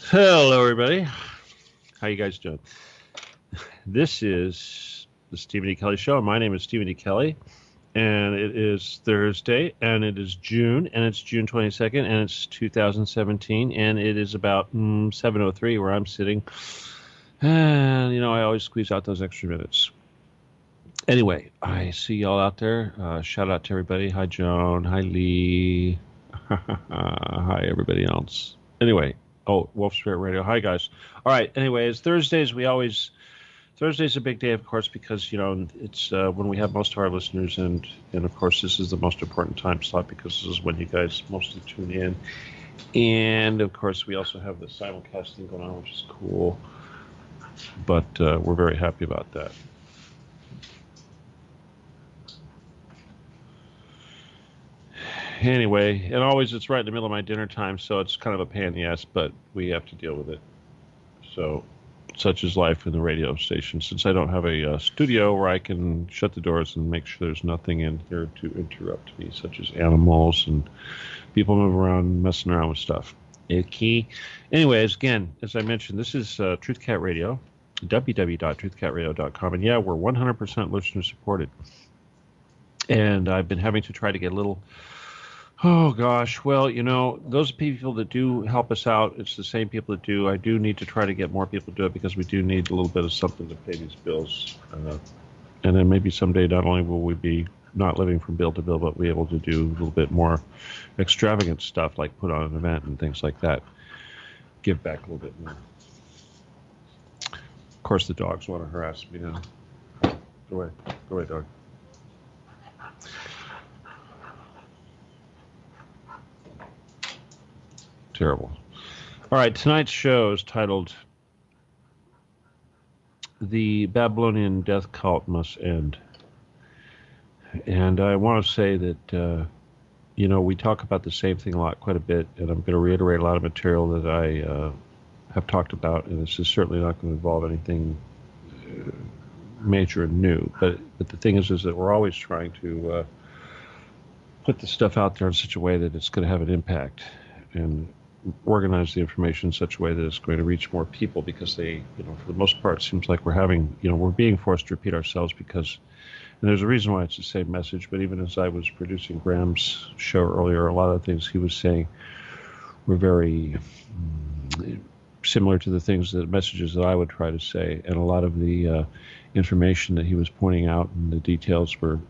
Hello, everybody. How you guys doing? This is the Stephen D. Kelley Show. My name is Stephen D. Kelley, and it is Thursday, and it is June, and it's June 22nd, and it's 2017, and it is about 7:03 where I'm sitting. And, I always squeeze out those extra minutes. Anyway, I see y'all out there. Shout out to everybody. Hi, Joan. Hi, Lee. Hi, everybody else. Anyway, Wolf Spirit Radio. Hi, guys. All right. Anyways, Thursday's a big day, of course, because it's when we have most of our listeners, and of course this is the most important time slot because this is when you guys mostly tune in, and of course we also have the simulcasting going on, which is cool. But we're very happy about that. Anyway, and always it's right in the middle of my dinner time, so it's kind of a pain in the ass, but we have to deal with it. So, such is life in the radio station. Since I don't have a studio where I can shut the doors and make sure there's nothing in here to interrupt me, such as animals and people moving around, messing around with stuff. Okay. Anyways, again, as I mentioned, this is Truth Cat Radio, www.truthcatradio.com, and yeah, we're 100% listener supported. And I've been having to try to get a little. Oh, gosh. Well, those people that do help us out, it's the same people that do. I do need to try to get more people to do it because we do need a little bit of something to pay these bills. And then maybe someday not only will we be not living from bill to bill, but be able to do a little bit more extravagant stuff like put on an event and things like that. Give back a little bit more. Of course, the dogs want to harass me now. Go away, dog. Terrible. All right, tonight's show is titled "The Babylonian Death Cult Must End." And I want to say that, we talk about the same thing quite a bit, and I'm going to reiterate a lot of material that I have talked about, and this is certainly not going to involve anything major and new. But the thing is that we're always trying to put the stuff out there in such a way that it's going to have an impact, and organize the information in such a way that it's going to reach more people, because they, for the most part, it seems like we're being forced to repeat ourselves because, and there's a reason why it's the same message, but even as I was producing Graham's show earlier, a lot of the things he was saying were very similar to the messages that I would try to say, and a lot of the information that he was pointing out and the details were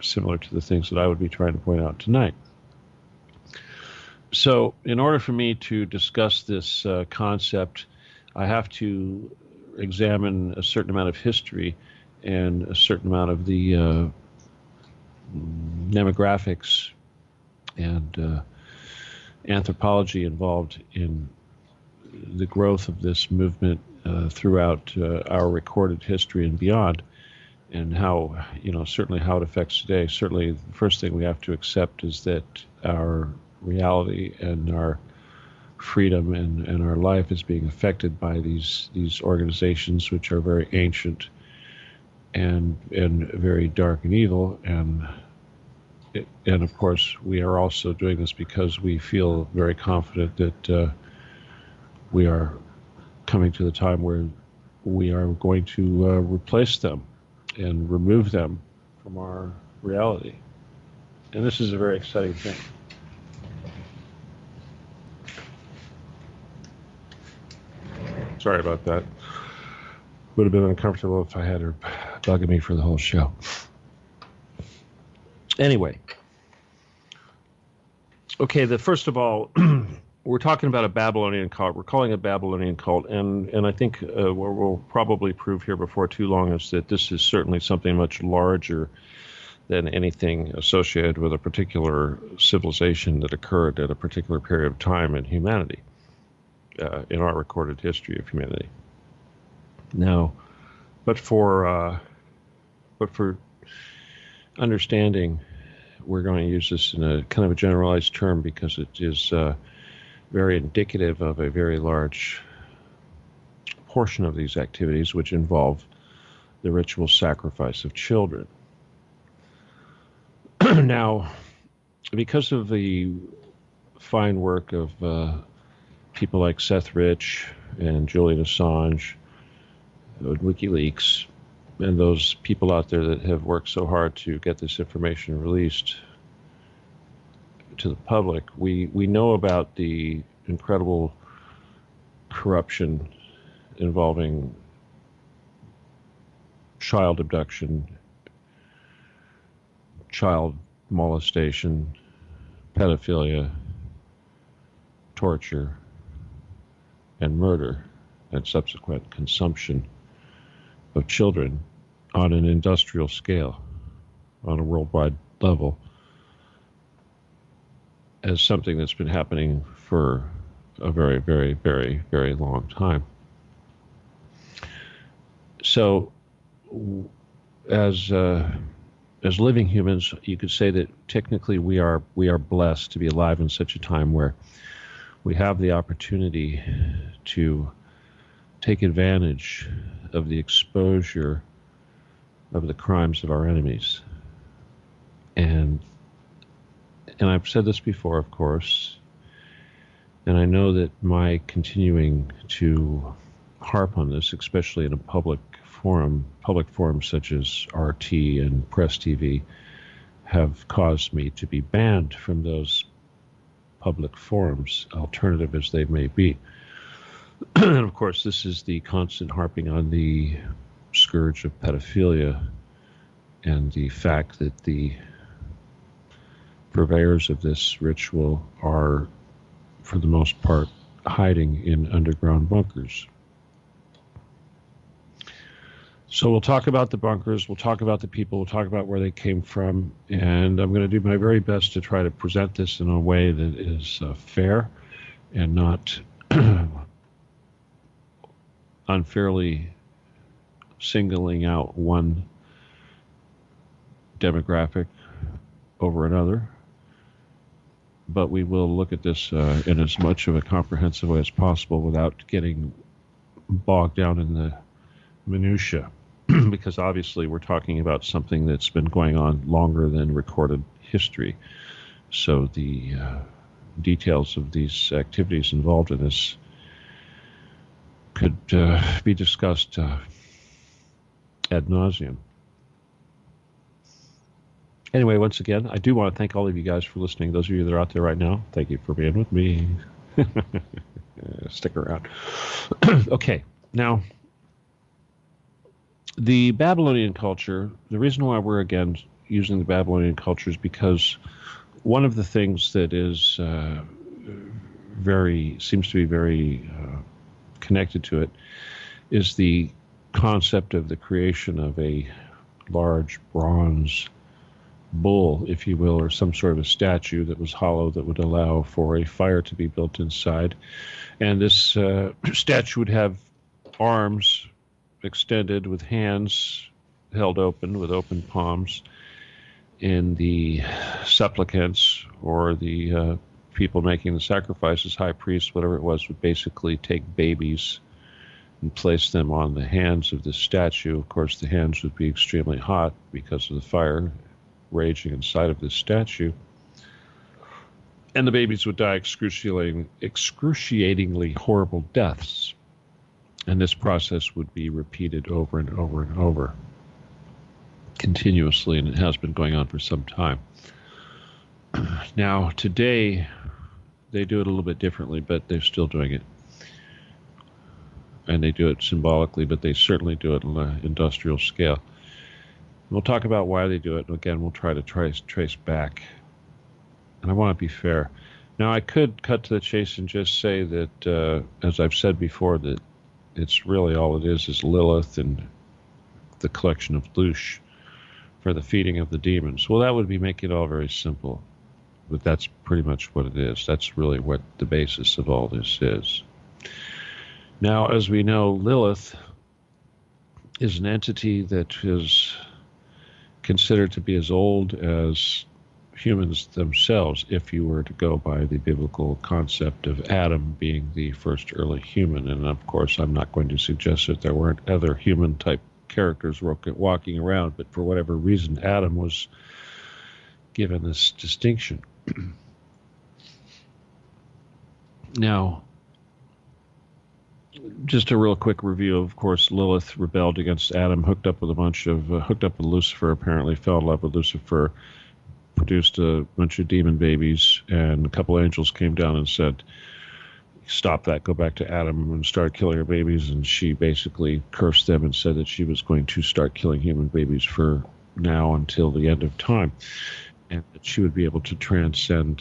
similar to the things that I would be trying to point out tonight. So in order for me to discuss this concept, I have to examine a certain amount of history and a certain amount of the demographics and anthropology involved in the growth of this movement throughout our recorded history and beyond, and how, certainly how it affects today. Certainly the first thing we have to accept is that our reality and our freedom and our life is being affected by these organizations, which are very ancient and very dark and evil, and of course we are also doing this because we feel very confident that we are coming to the time where we are going to replace them and remove them from our reality, and this is a very exciting thing. Sorry about that. Would have been uncomfortable if I had her bugging me for the whole show. Anyway. Okay, first of all, we're talking about a Babylonian cult. We're calling it a Babylonian cult, and I think what we'll probably prove here before too long is that this is certainly something much larger than anything associated with a particular civilization that occurred at a particular period of time in humanity. In our recorded history of humanity. Now, but for understanding, we're going to use this in a kind of a generalized term because it is very indicative of a very large portion of these activities, which involve the ritual sacrifice of children. Now, because of the fine work of people like Seth Rich and Julian Assange, WikiLeaks, and those people out there that have worked so hard to get this information released to the public, we know about the incredible corruption involving child abduction, child molestation, pedophilia, torture, and murder, and subsequent consumption of children on an industrial scale, on a worldwide level, as something that's been happening for a very, very, very, very long time. So, as living humans, you could say that technically we are blessed to be alive in such a time where we have the opportunity to take advantage of the exposure of the crimes of our enemies. And I've said this before, of course, and I know that my continuing to harp on this, especially in a public forums such as RT and Press TV, have caused me to be banned from those public forums, alternative as they may be. And of course, this is the constant harping on the scourge of pedophilia and the fact that the purveyors of this ritual are, for the most part, hiding in underground bunkers. So we'll talk about the bunkers, we'll talk about the people, we'll talk about where they came from, and I'm going to do my very best to try to present this in a way that is fair and not unfairly singling out one demographic over another. But we will look at this in as much of a comprehensive way as possible without getting bogged down in the minutia, because obviously we're talking about something that's been going on longer than recorded history. So the details of these activities involved in this could be discussed ad nauseum. Anyway, once again, I do want to thank all of you guys for listening. Those of you that are out there right now, thank you for being with me. Stick around. Okay, now, the Babylonian culture, the reason why we're again using the Babylonian culture is because one of the things that is seems to be very connected to it is the concept of the creation of a large bronze bull, if you will, or some sort of a statue that was hollow that would allow for a fire to be built inside. And this statue would have arms extended with hands held open with open palms, and the supplicants or the people making the sacrifices, high priests, whatever it was, would basically take babies and place them on the hands of this statue. Of course, the hands would be extremely hot because of the fire raging inside of this statue, and the babies would die excruciatingly horrible deaths. And this process would be repeated over and over and over continuously, and it has been going on for some time. Now, today, they do it a little bit differently, but they're still doing it. And they do it symbolically, but they certainly do it on an industrial scale. We'll talk about why they do it, and again, we'll try to trace back. And I want to be fair. Now, I could cut to the chase and just say that, as I've said before, that it's really all it is Lilith and the collection of Lush for the feeding of the demons. Well, that would be making it all very simple, but that's pretty much what it is. That's really what the basis of all this is. Now, as we know, Lilith is an entity that is considered to be as old as humans themselves, if you were to go by the biblical concept of Adam being the first early human. And of course, I'm not going to suggest that there weren't other human-type characters walking around, but for whatever reason, Adam was given this distinction. Now, just a real quick review. Of course, Lilith rebelled against Adam, hooked up with Lucifer. Apparently, fell in love with Lucifer, produced a bunch of demon babies, and a couple angels came down and said, "Stop that! Go back to Adam," and started killing her babies. And she basically cursed them and said that she was going to start killing human babies for now until the end of time, and that she would be able to transcend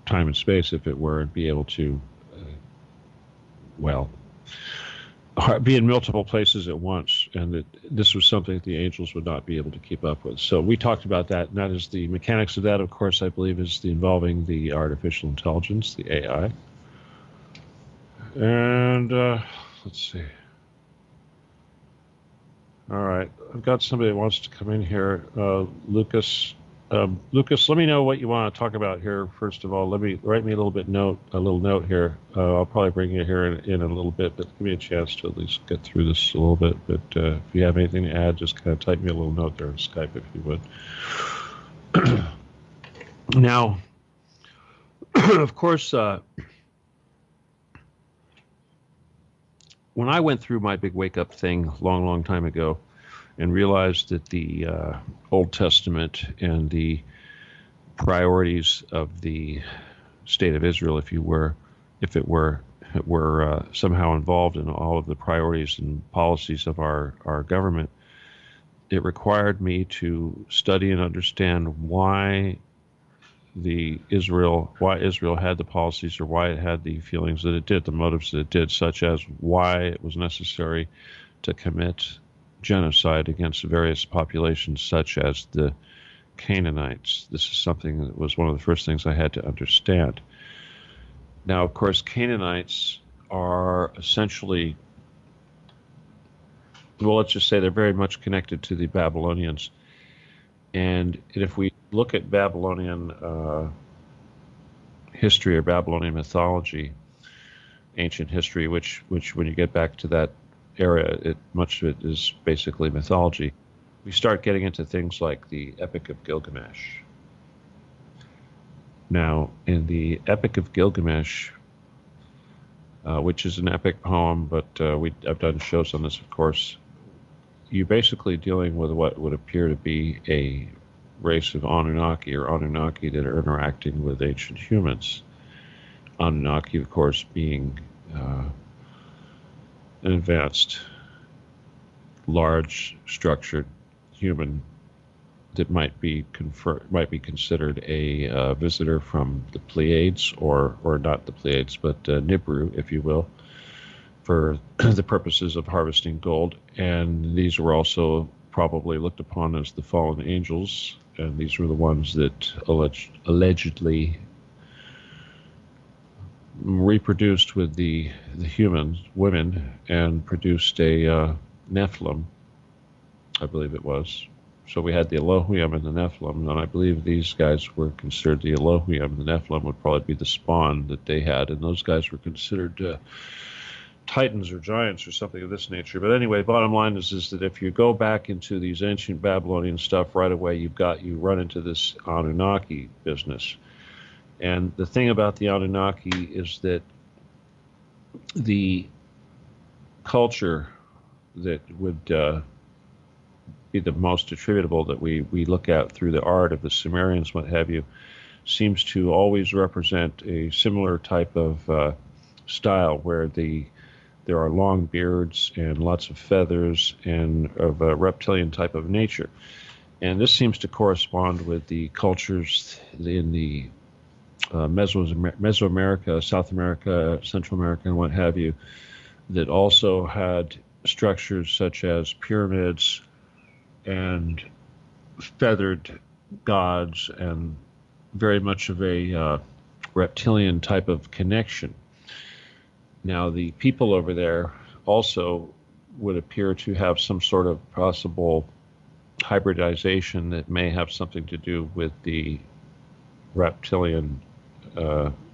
time and space, if it were, and be able to, well, be in multiple places at once, and that this was something that the angels would not be able to keep up with. So we talked about that, and that is the mechanics of that, of course, I believe, is involving the artificial intelligence, the AI. And let's see. All right, I've got somebody that wants to come in here. Lucas, let me know what you want to talk about here. First of all, write me a little note here. I'll probably bring you here in a little bit, but give me a chance to at least get through this a little bit. But if you have anything to add, just kind of type me a little note there on Skype, if you would. Now, of course, when I went through my big wake-up thing long time ago and realized that the Old Testament and the priorities of the state of Israel, if it were somehow involved in all of the priorities and policies of our government, it required me to study and understand why Israel had the policies, or why it had the feelings that it did, the motives that it did, such as why it was necessary to commit genocide against various populations, such as the Canaanites. This is something that was one of the first things I had to understand. Now, of course, Canaanites are essentially, well, let's just say they're very much connected to the Babylonians. And if we look at Babylonian history or Babylonian mythology, ancient history, which when you get back to that era, much of it is basically mythology. We start getting into things like the Epic of Gilgamesh. Now, in the Epic of Gilgamesh, which is an epic poem, but I've done shows on this, of course, you're basically dealing with what would appear to be a race of Anunnaki that are interacting with ancient humans. Anunnaki, of course, being an advanced, large, structured human that might be considered a visitor from the Pleiades, or not the Pleiades, but Nibiru, if you will, for the purposes of harvesting gold. And these were also probably looked upon as the fallen angels, and these were the ones that allegedly reproduced with the women, and produced a Nephilim, I believe it was. So we had the Elohim and the Nephilim, and I believe these guys were considered the Elohim, and the Nephilim would probably be the spawn that they had, and those guys were considered titans or giants or something of this nature. But anyway, bottom line is that if you go back into these ancient Babylonian stuff, right away you run into this Anunnaki business. And the thing about the Anunnaki is that the culture that would be the most attributable, that we look at through the art of the Sumerians, what have you, seems to always represent a similar type of style, where there are long beards and lots of feathers, and of a reptilian type of nature. And this seems to correspond with the cultures in the Mesoamerica, South America, Central America, and what have you, that also had structures such as pyramids and feathered gods, and very much of a reptilian type of connection. Now, the people over there also would appear to have some sort of possible hybridization that may have something to do with the reptilian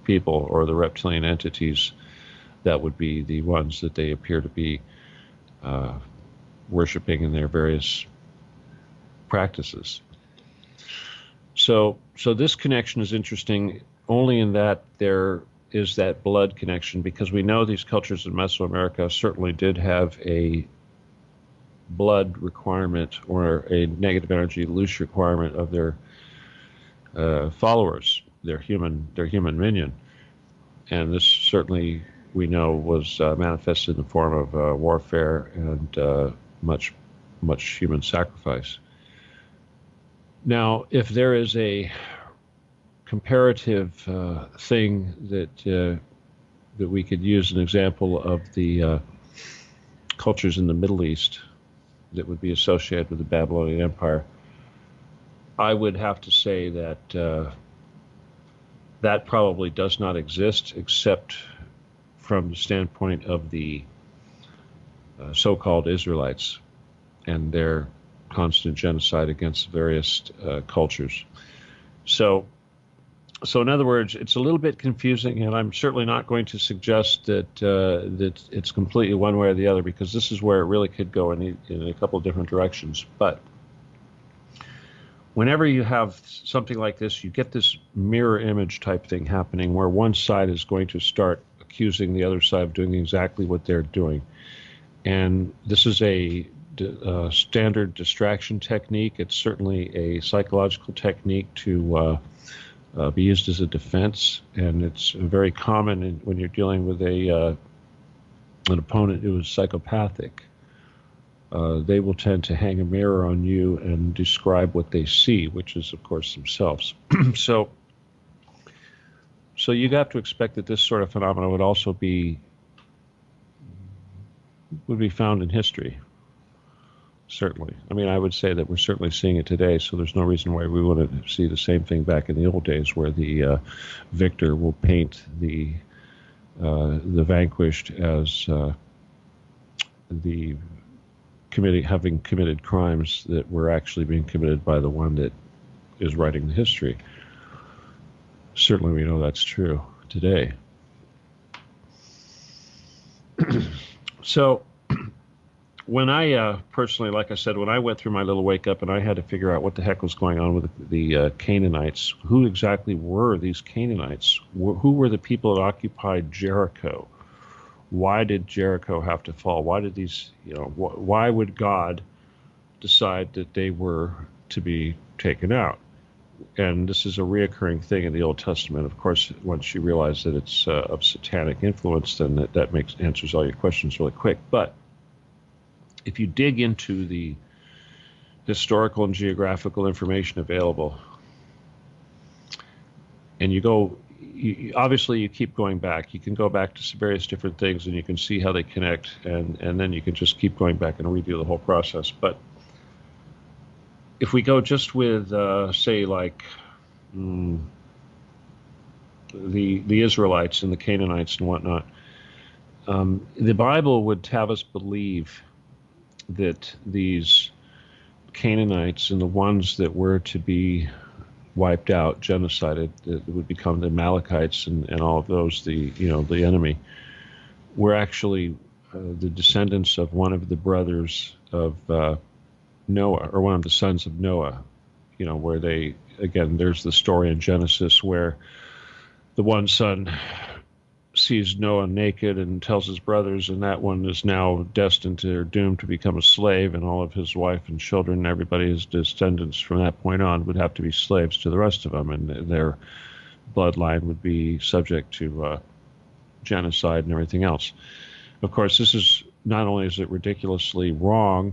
people, or the reptilian entities that would be the ones that they appear to be worshiping in their various practices. So this connection is interesting only in that there is that blood connection, because we know these cultures in Mesoamerica certainly did have a blood requirement or a negative energy loose requirement of their followers, their human minion. And this certainly, we know, was manifested in the form of warfare and much human sacrifice. Now, if there is a comparative thing that we could use an example of the cultures in the Middle East that would be associated with the Babylonian Empire, I would have to say that that probably does not exist, except from the standpoint of the so-called Israelites and their constant genocide against various cultures. So in other words, it's a little bit confusing, and I'm certainly not going to suggest that that it's completely one way or the other, because this is where it really could go in a couple of different directions. But whenever you have something like this, you get this mirror image type thing happening where one side is going to start accusing the other side of doing exactly what they're doing. And this is a standard distraction technique. It's certainly a psychological technique to be used as a defense, and it's very common when you're dealing with an opponent who is psychopathic. They will tend to hang a mirror on you and describe what they see, which is, of course, themselves. So you have to expect that this sort of phenomenon would also be found in history. Certainly. I mean, I would say that we're certainly seeing it today, so there's no reason why we wouldn't see the same thing back in the old days, where the victor will paint the vanquished as having committed crimes that were actually being committed by the one that is writing the history. Certainly we know that's true today. So when I personally, like I said, when I went through my little wake up and I had to figure out what the heck was going on with the Canaanites, who exactly were these Canaanites? Who were the people that occupied Jericho? Why did Jericho have to fall? Why did these, why would God decide that they were to be taken out? And this is a reoccurring thing in the Old Testament. Of course, once you realize that it's of satanic influence, then that answers all your questions really quick. But if you dig into the historical and geographical information available, and obviously you keep going back. You can go back to some various different things, and you can see how they connect, and then you can just keep going back and redo the whole process. But if we go just with, say, like the Israelites and the Canaanites and whatnot, the Bible would have us believe that these Canaanites and the ones that were to be wiped out, genocided, that would become the Amalekites and all of those, the enemy, were actually the descendants of one of the brothers of Noah, or one of the sons of Noah, where there's the story in Genesis where the one son sees Noah naked and tells his brothers, and that one is now destined or doomed to become a slave, and all of his wife and children and everybody, his descendants from that point on, would have to be slaves to the rest of them, and their bloodline would be subject to genocide and everything else. Of course, this is, not only is it ridiculously wrong,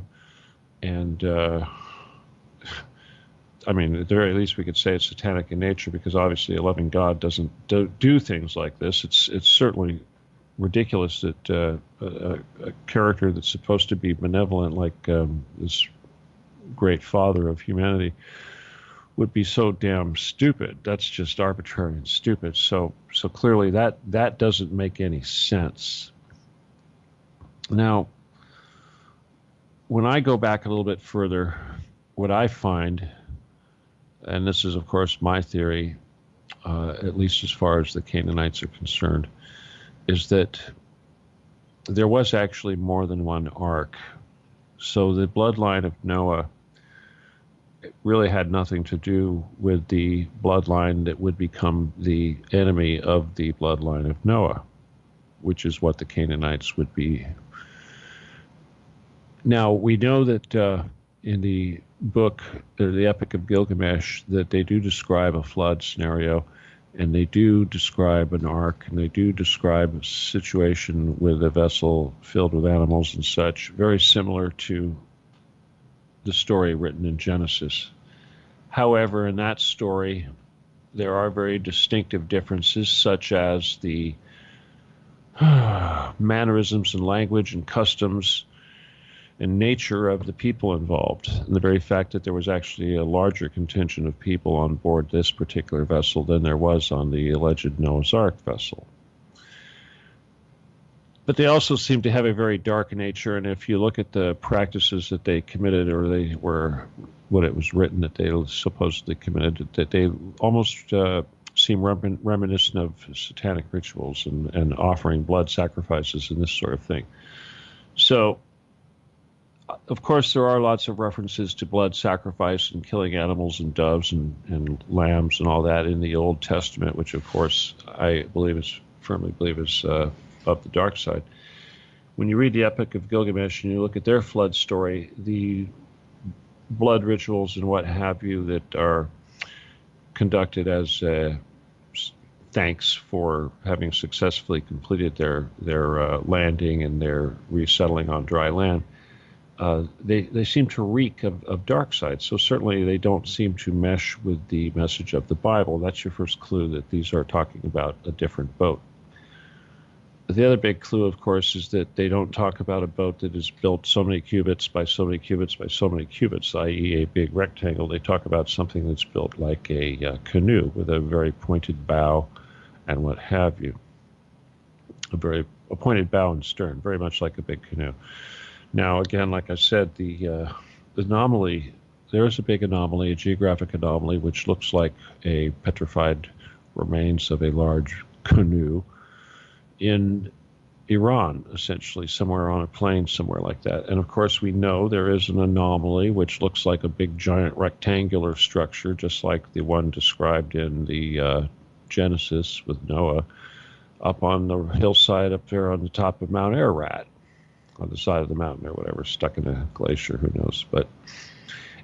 and I mean, at the very least, we could say it's satanic in nature, because obviously a loving God doesn't do things like this. It's certainly ridiculous that a character that's supposed to be benevolent, like this great father of humanity, would be so damn stupid. That's just arbitrary and stupid. So clearly that doesn't make any sense. Now, when I go back a little bit further, what I find, and this is, of course, my theory, at least as far as the Canaanites are concerned, is that there was actually more than one ark. So the bloodline of Noah really had nothing to do with the bloodline that would become the enemy of the bloodline of Noah, which is what the Canaanites would be. Now, we know that in the book, the Epic of Gilgamesh, that they do describe a flood scenario, and they do describe an ark, and they do describe a situation with a vessel filled with animals and such, very similar to the story written in Genesis. However, in that story, there are very distinctive differences, such as the mannerisms and language and customs and nature of the people involved, and the very fact that there was actually a larger contingent of people on board this particular vessel than there was on the alleged Noah's Ark vessel. But they also seem to have a very dark nature, and if you look at the practices that they committed, or they were, what it was written that they supposedly committed, that they almost seem reminiscent of satanic rituals and offering blood sacrifices and this sort of thing. So, of course, there are lots of references to blood sacrifice and killing animals and doves and lambs and all that in the Old Testament, which, of course, I firmly believe is of the dark side. When you read the Epic of Gilgamesh and you look at their flood story, the blood rituals and what have you that are conducted as thanks for having successfully completed their landing and their resettling on dry land, they seem to reek of dark side. So certainly they don't seem to mesh with the message of the Bible. That's your first clue that these are talking about a different boat. The other big clue, of course, is that they don't talk about a boat that is built so many cubits by so many cubits by so many cubits, i.e. a big rectangle. They talk about something that's built like a canoe with a very pointed bow and what have you. A pointed bow and stern, very much like a big canoe. Now, again, like I said, the anomaly, there is a big anomaly, a geographic anomaly, which looks like a petrified remains of a large canoe in Iran, essentially, somewhere on a plain, somewhere like that. And of course, we know there is an anomaly which looks like a big giant rectangular structure, just like the one described in the Genesis with Noah, up on the hillside up there on the top of Mount Ararat, on the side of the mountain or whatever, stuck in a glacier, who knows. But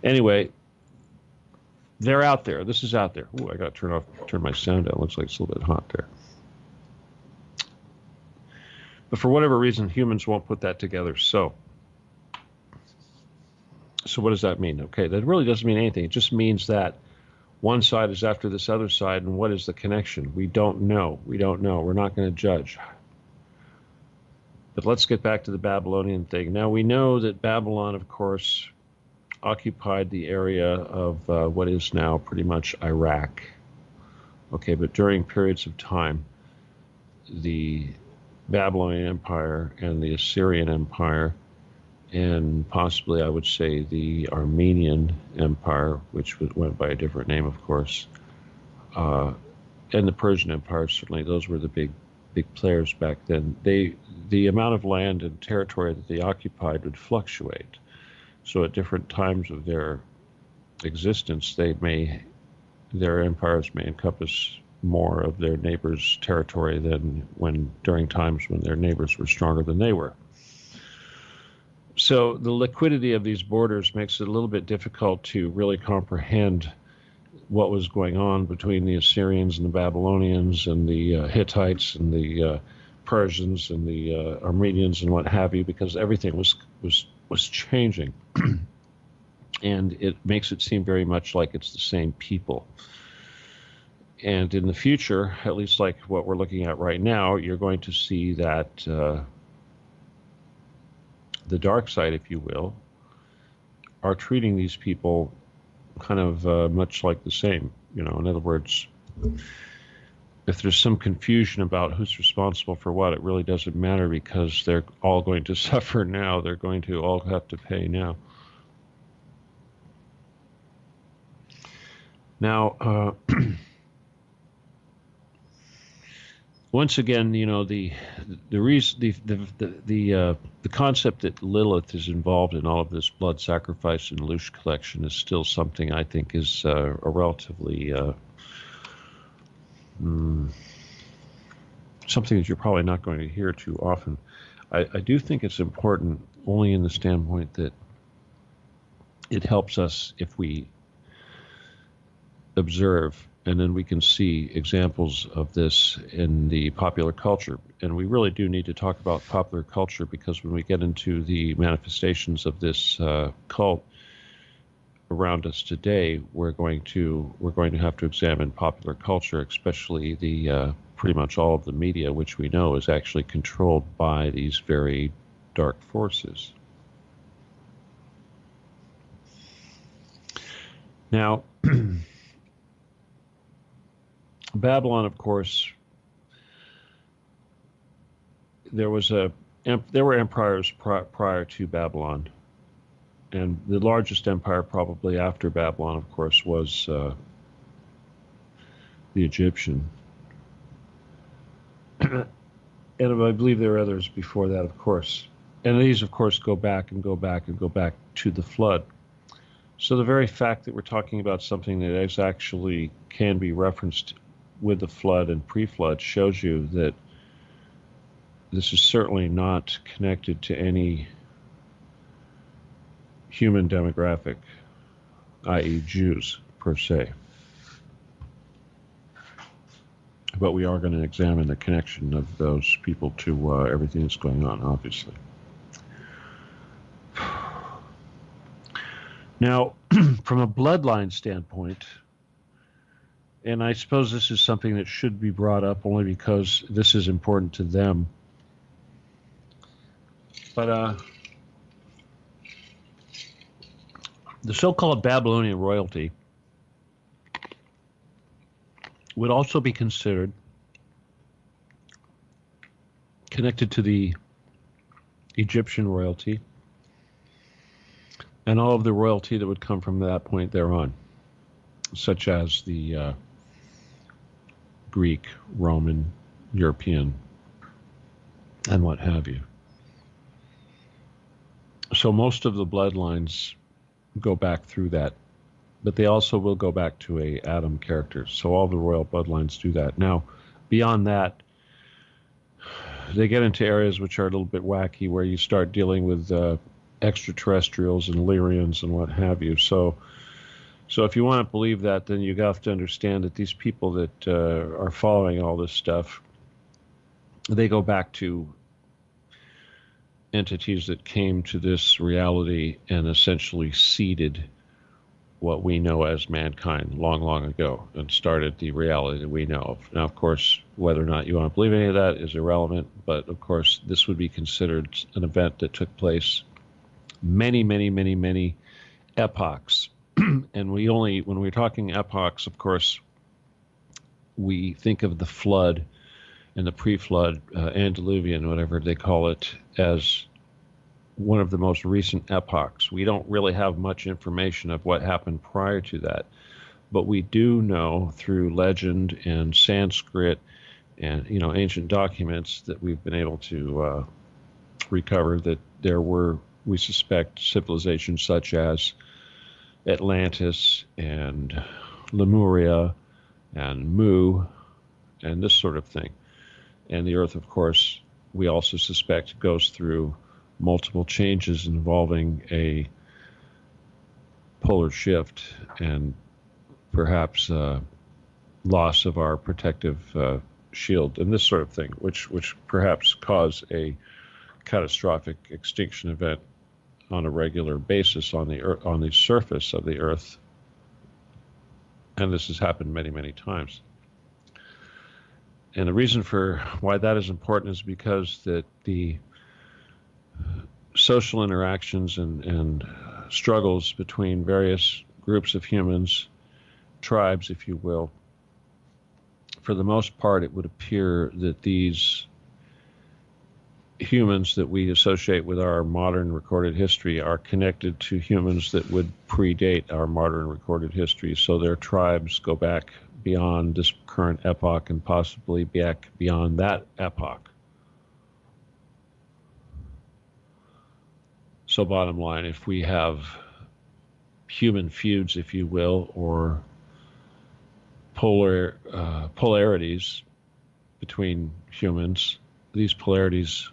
anyway, they're out there. This is out there. Ooh, I got to turn my sound down. Looks like it's a little bit hot there. But for whatever reason, humans won't put that together. So what does that mean? Okay, that really doesn't mean anything. It just means that one side is after this other side, and what is the connection? We don't know. We don't know. We're not going to judge. But let's get back to the Babylonian thing. Now, we know that Babylon, of course, occupied the area of what is now pretty much Iraq. Okay, but during periods of time, the Babylonian Empire and the Assyrian Empire, and possibly, I would say, the Armenian Empire, which went by a different name, of course, and the Persian Empire, certainly, those were the big players back then. The amount of land and territory that they occupied would fluctuate. So at different times of their existence, their empires may encompass more of their neighbors' territory than during times when their neighbors were stronger than they were. So the liquidity of these borders makes it a little bit difficult to really comprehend what was going on between the Assyrians and the Babylonians and the Hittites and the Persians and the Armenians and what have you, because everything was changing. And it makes it seem very much like it's the same people. And in the future, at least like what we're looking at right now, you're going to see that the dark side, if you will, are treating these people kind of much like the same. In other words, if there's some confusion about who's responsible for what, it really doesn't matter because they're all going to suffer now. They're going to all have to pay now. Now, once again, the reason the concept that Lilith is involved in all of this blood sacrifice and louche collection is still something I think is a relatively something that you're probably not going to hear too often. I do think it's important only in the standpoint that it helps us if we observe, and then we can see examples of this in the popular culture. And we really do need to talk about popular culture, because when we get into the manifestations of this cult around us today, we're going to have to examine popular culture, especially the pretty much all of the media, which we know is actually controlled by these very dark forces. Now, Babylon, of course, there were empires prior to Babylon, and the largest empire probably after Babylon, of course, was the Egyptian. And I believe there are others before that, of course. And these, of course, go back and go back and go back to the flood. So the very fact that we're talking about something that is actually can be referenced with the flood and pre-flood shows you that this is certainly not connected to any human demographic, i.e. Jews, per se. But we are going to examine the connection of those people to everything that's going on, obviously. Now, from a bloodline standpoint, and I suppose this is something that should be brought up only because this is important to them, but the so-called Babylonian royalty would also be considered connected to the Egyptian royalty and all of the royalty that would come from that point thereon, such as the Greek, Roman, European, and what have you. So most of the bloodlines go back through that, but they also will go back to a Adam character. So all the royal bloodlines do that. Now, beyond that, they get into areas which are a little bit wacky, where you start dealing with extraterrestrials and Lyrians and what have you. So if you want to believe that, then you have to understand that these people that are following all this stuff, they go back to entities that came to this reality and essentially seeded what we know as mankind long, long ago, and started the reality that we know of. Now, of course, whether or not you want to believe any of that is irrelevant, but of course, this would be considered an event that took place many, many, many, many epochs. And when we're talking epochs, of course, we think of the flood and the pre-flood, antediluvian, whatever they call it, as one of the most recent epochs. We don't really have much information of what happened prior to that, but we do know through legend and Sanskrit and ancient documents that we've been able to recover that there were, we suspect, civilizations such as Atlantis and Lemuria and Mu and this sort of thing. And the Earth, of course, we also suspect goes through multiple changes involving a polar shift and perhaps loss of our protective shield and this sort of thing, which perhaps cause a catastrophic extinction event on a regular basis on the Earth, on the surface of the Earth. And this has happened many, many times. And the reason for why that is important is because that the social interactions and struggles between various groups of humans, tribes, if you will, for the most part, it would appear that these humans that we associate with our modern recorded history are connected to humans that would predate our modern recorded history. So their tribes go back beyond this current epoch and possibly back beyond that epoch. So bottom line, if we have human feuds, if you will, or polarities between humans, these polarities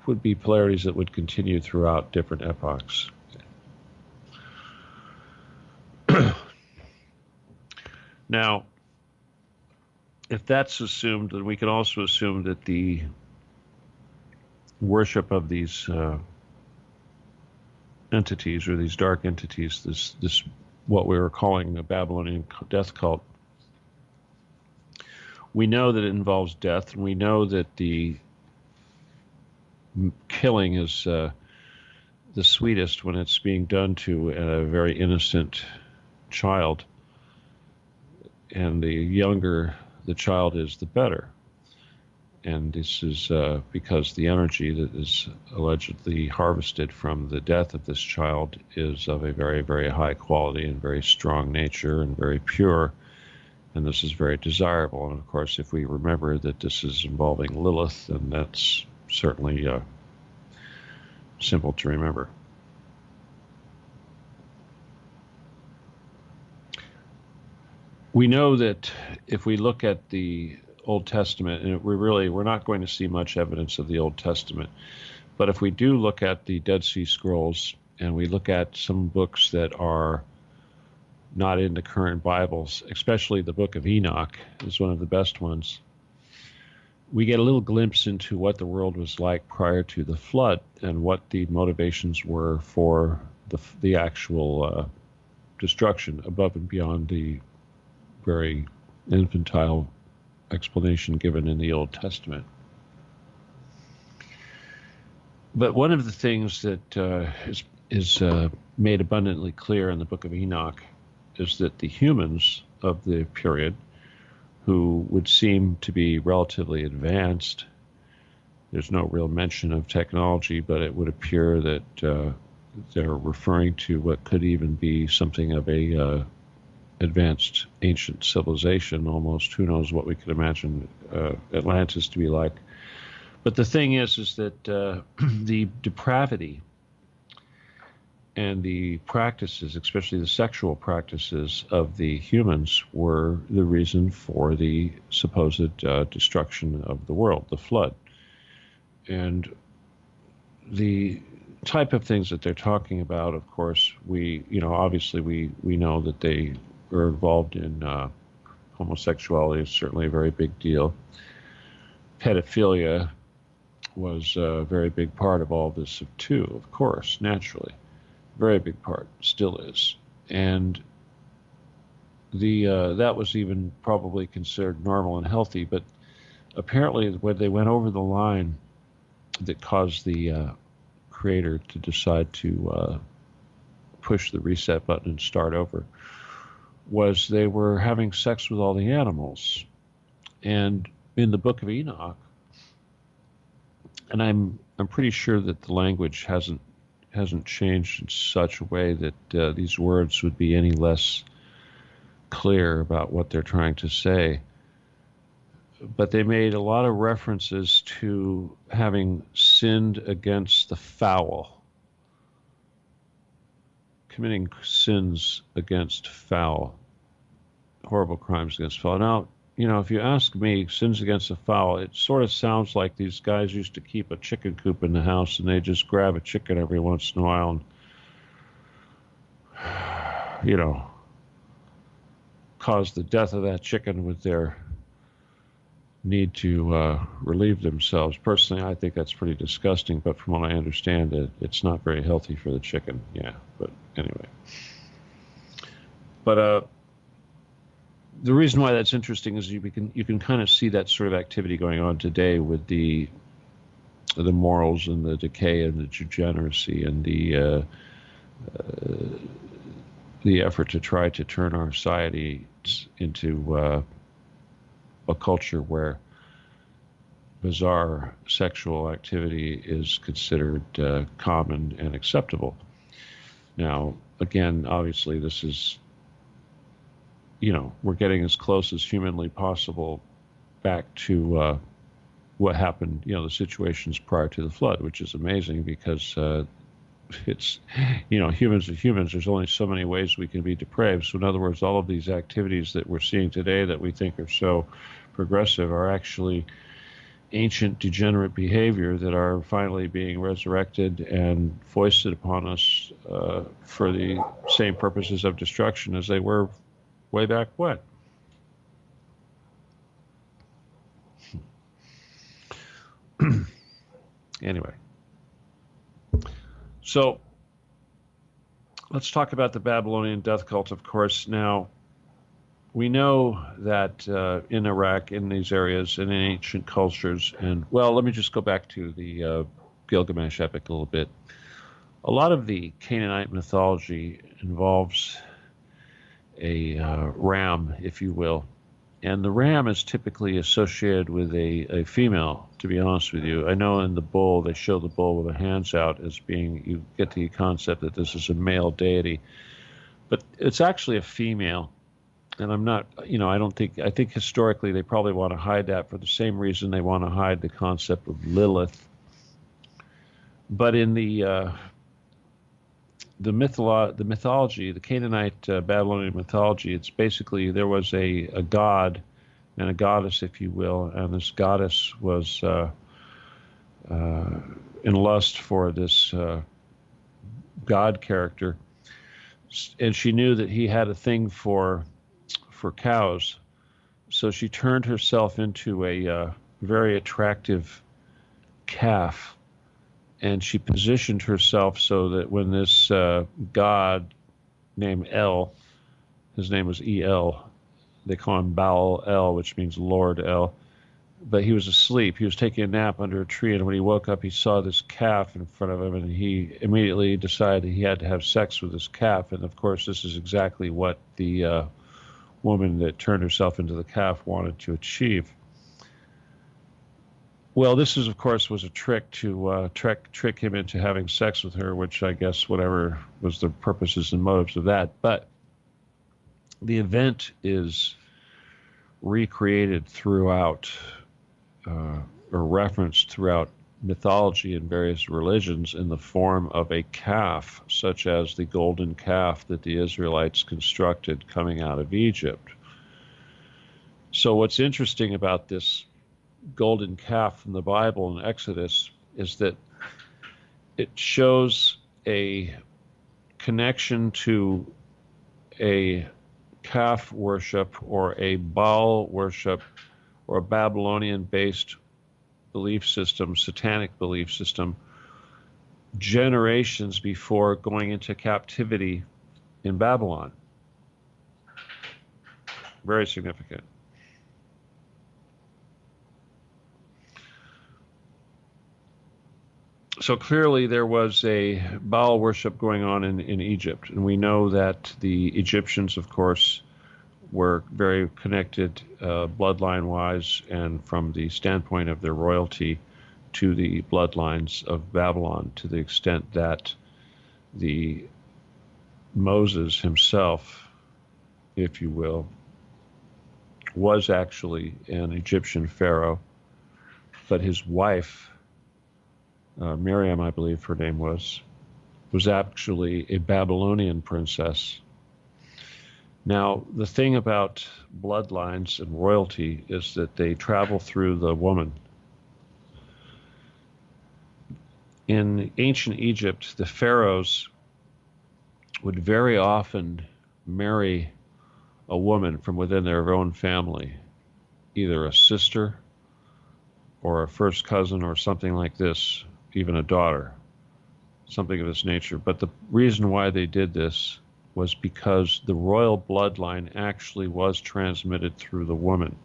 would be polarities that would continue throughout different epochs. Now, if that's assumed, then we can also assume that the worship of these entities, or these dark entities, this what we were calling the Babylonian death cult, we know that it involves death, and we know that the killing is the sweetest when it's being done to a very innocent child, and the younger the child is, the better. And this is because the energy that is allegedly harvested from the death of this child is of a very, very high quality and very strong nature and very pure. And this is very desirable. And of course, if we remember that this is involving Lilith, then that's certainly simple to remember. We know that if we look at the Old Testament, and we're not going to see much evidence of the Old Testament, but if we do look at the Dead Sea Scrolls, and we look at some books that are not in the current Bibles, especially the book of Enoch is one of the best ones, we get a little glimpse into what the world was like prior to the flood and what the motivations were for the actual destruction, above and beyond the very infantile explanation given in the Old Testament. But one of the things that is made abundantly clear in the book of Enoch is that the humans of the period, who would seem to be relatively advanced, there's no real mention of technology, but it would appear that they're referring to what could even be something of a advanced ancient civilization, almost. Who knows what we could imagine Atlantis to be like. But the thing is that the depravity and the practices, especially the sexual practices of the humans, were the reason for the supposed destruction of the world, the flood. And the type of things that they're talking about, of course, obviously we know that they were involved in homosexuality, is certainly a very big deal. Pedophilia was a very big part of all this too, of course, naturally. Very big part, still is. And that was even probably considered normal and healthy, but apparently when they went over the line that caused the creator to decide to push the reset button and start over, was they were having sex with all the animals. And in the book of Enoch, and I'm pretty sure that the language hasn't changed in such a way that these words would be any less clear about what they're trying to say, but they made a lot of references to having sinned against the foul, committing sins against foul, horrible crimes against foul. Now, if you ask me, sins against the foul, it sort of sounds like these guys used to keep a chicken coop in the house, and they just grab a chicken every once in a while and, cause the death of that chicken with their need to relieve themselves. Personally, I think that's pretty disgusting, but from what I understand, it's not very healthy for the chicken. Yeah, but anyway. But the reason why that's interesting is you can kind of see that sort of activity going on today with the morals and the decay and the degeneracy and the effort to try to turn our society into a culture where bizarre sexual activity is considered common and acceptable. Now, again, obviously this is we're getting as close as humanly possible back to what happened, the situations prior to the flood, which is amazing because it's, humans are humans. There's only so many ways we can be depraved. So in other words, all of these activities that we're seeing today that we think are so progressive are actually ancient degenerate behavior that are finally being resurrected and foisted upon us for the same purposes of destruction as they were way back when. Anyway, so let's talk about the Babylonian death cult, of course. Now, we know that in Iraq, in these areas, and in ancient cultures, and, well, let me just go back to the Gilgamesh epic a little bit. A lot of the Canaanite mythology involves a ram, if you will. And the ram is typically associated with a female, to be honest with you. I know in the bull, they show the bull with the hands out as being, you get the concept that this is a male deity. But it's actually a female. And I'm not, I think historically they probably want to hide that for the same reason they want to hide the concept of Lilith. But in the mythology, the Canaanite Babylonian mythology, it's basically there was a god and a goddess, if you will, and this goddess was in lust for this god character, and she knew that he had a thing for cows, so she turned herself into a very attractive calf. And she positioned herself so that when this god named El, his name was El, they call him Baal El, which means Lord El, but he was asleep. He was taking a nap under a tree, and when he woke up, he saw this calf in front of him, and he immediately decided he had to have sex with this calf. And of course, this is exactly what the woman that turned herself into the calf wanted to achieve. Well, this is, of course, was a trick to trick him into having sex with her, which I guess whatever was the purposes and motives of that. But the event is recreated throughout or referenced throughout mythology and various religions in the form of a calf, such as the golden calf that the Israelites constructed coming out of Egypt. So what's interesting about this golden calf from the Bible in Exodus is that it shows a connection to a calf worship or a Baal worship or a Babylonian-based belief system, satanic belief system, generations before going into captivity in Babylon. Very significant. So clearly there was a Baal worship going on in Egypt, and we know that the Egyptians, of course, were very connected bloodline-wise and from the standpoint of their royalty to the bloodlines of Babylon, to the extent that the Moses himself, if you will, was actually an Egyptian pharaoh, but his wife, Miriam, I believe her name was actually a Babylonian princess. Now, the thing about bloodlines and royalty is that they travel through the woman. In ancient Egypt, the pharaohs would very often marry a woman from within their own family, either a sister or a first cousin or something like this, even a daughter, something of this nature. But the reason why they did this was because the royal bloodline actually was transmitted through the woman.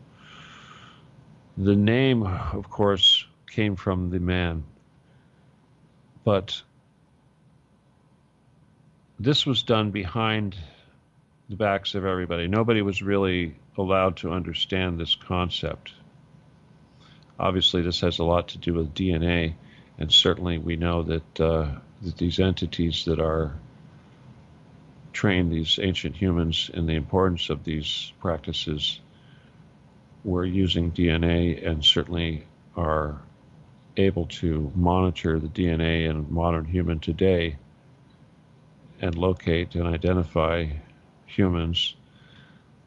The name, of course, came from the man, but this was done behind the backs of everybody. Nobody was really allowed to understand this concept. Obviously, this has a lot to do with DNA, and certainly we know that, that these entities that are trained these ancient humans in the importance of these practices were using DNA and certainly are able to monitor the DNA in modern human today and locate and identify humans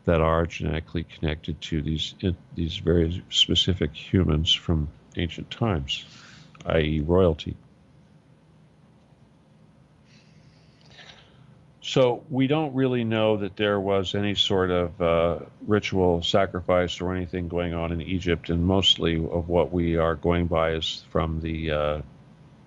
that are genetically connected to these very specific humans from ancient times, i.e. royalty. So we don't really know that there was any sort of ritual sacrifice or anything going on in Egypt, and mostly of what we are going by is from the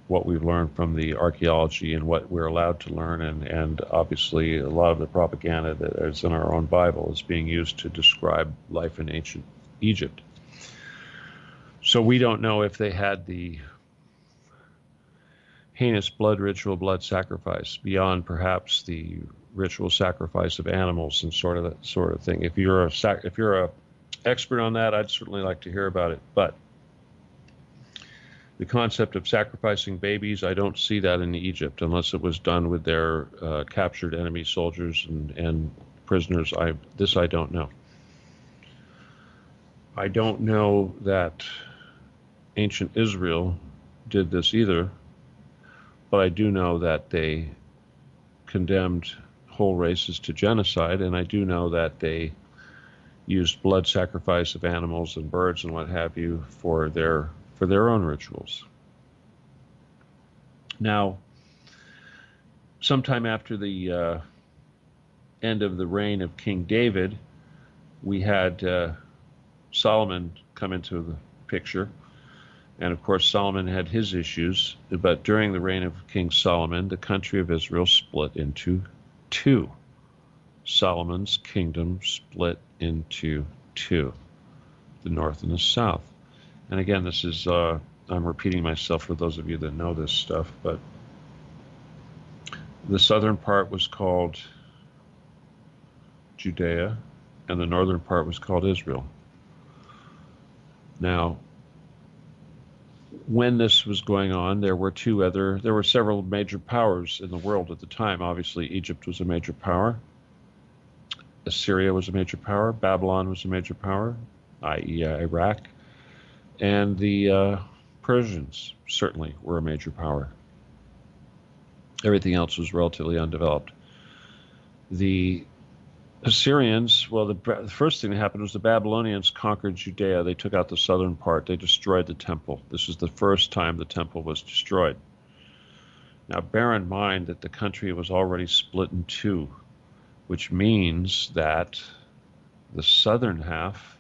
what we've learned from the archaeology and what we're allowed to learn, and obviously a lot of the propaganda that is in our own Bible is being used to describe life in ancient Egypt. So we don't know if they had the heinous blood ritual, blood sacrifice, beyond perhaps the ritual sacrifice of animals and sort of thing. If you're a expert on that, I'd certainly like to hear about it. But the concept of sacrificing babies, I don't see that in Egypt unless it was done with their captured enemy soldiers and prisoners. I don't know. I don't know that ancient Israel did this either, but I do know that they condemned whole races to genocide, and I do know that they used blood sacrifice of animals and birds and what have you for their own rituals. Now, sometime after the end of the reign of King David, we had Solomon come into the picture. And of course, Solomon had his issues, but during the reign of King Solomon, the country of Israel split into two. Solomon's kingdom split into two, the north and the south. And again, this is, I'm repeating myself for those of you that know this stuff, but the southern part was called Judea, and the northern part was called Israel. Now, when this was going on, there were several major powers in the world at the time. Obviously, Egypt was a major power. Assyria was a major power. Babylon was a major power, i.e. Iraq. And the Persians certainly were a major power. Everything else was relatively undeveloped. The Assyrians, well, the first thing that happened was the Babylonians conquered Judea. They took out the southern part. They destroyed the temple. This was the first time the temple was destroyed. Now, bear in mind that the country was already split in two, which means that the southern half,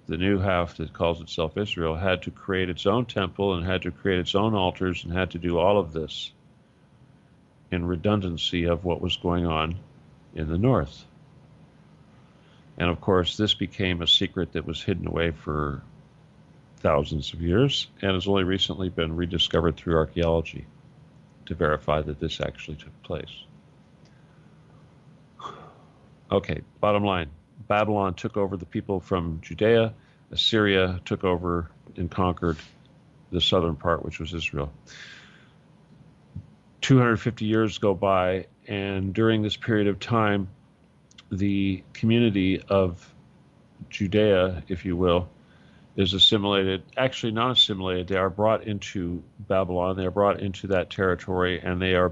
the new half that calls itself Israel, had to create its own temple and had to create its own altars and had to do all of this in redundancy of what was going on in the north. And of course, this became a secret that was hidden away for thousands of years and has only recently been rediscovered through archaeology to verify that this actually took place. Okay, bottom line, Babylon took over the people from Judea. Assyria took over and conquered the southern part, which was Israel. 250 years go by, and during this period of time, the community of Judea, if you will, is assimilated. Actually, not assimilated. They are brought into Babylon. They are brought into that territory, and they are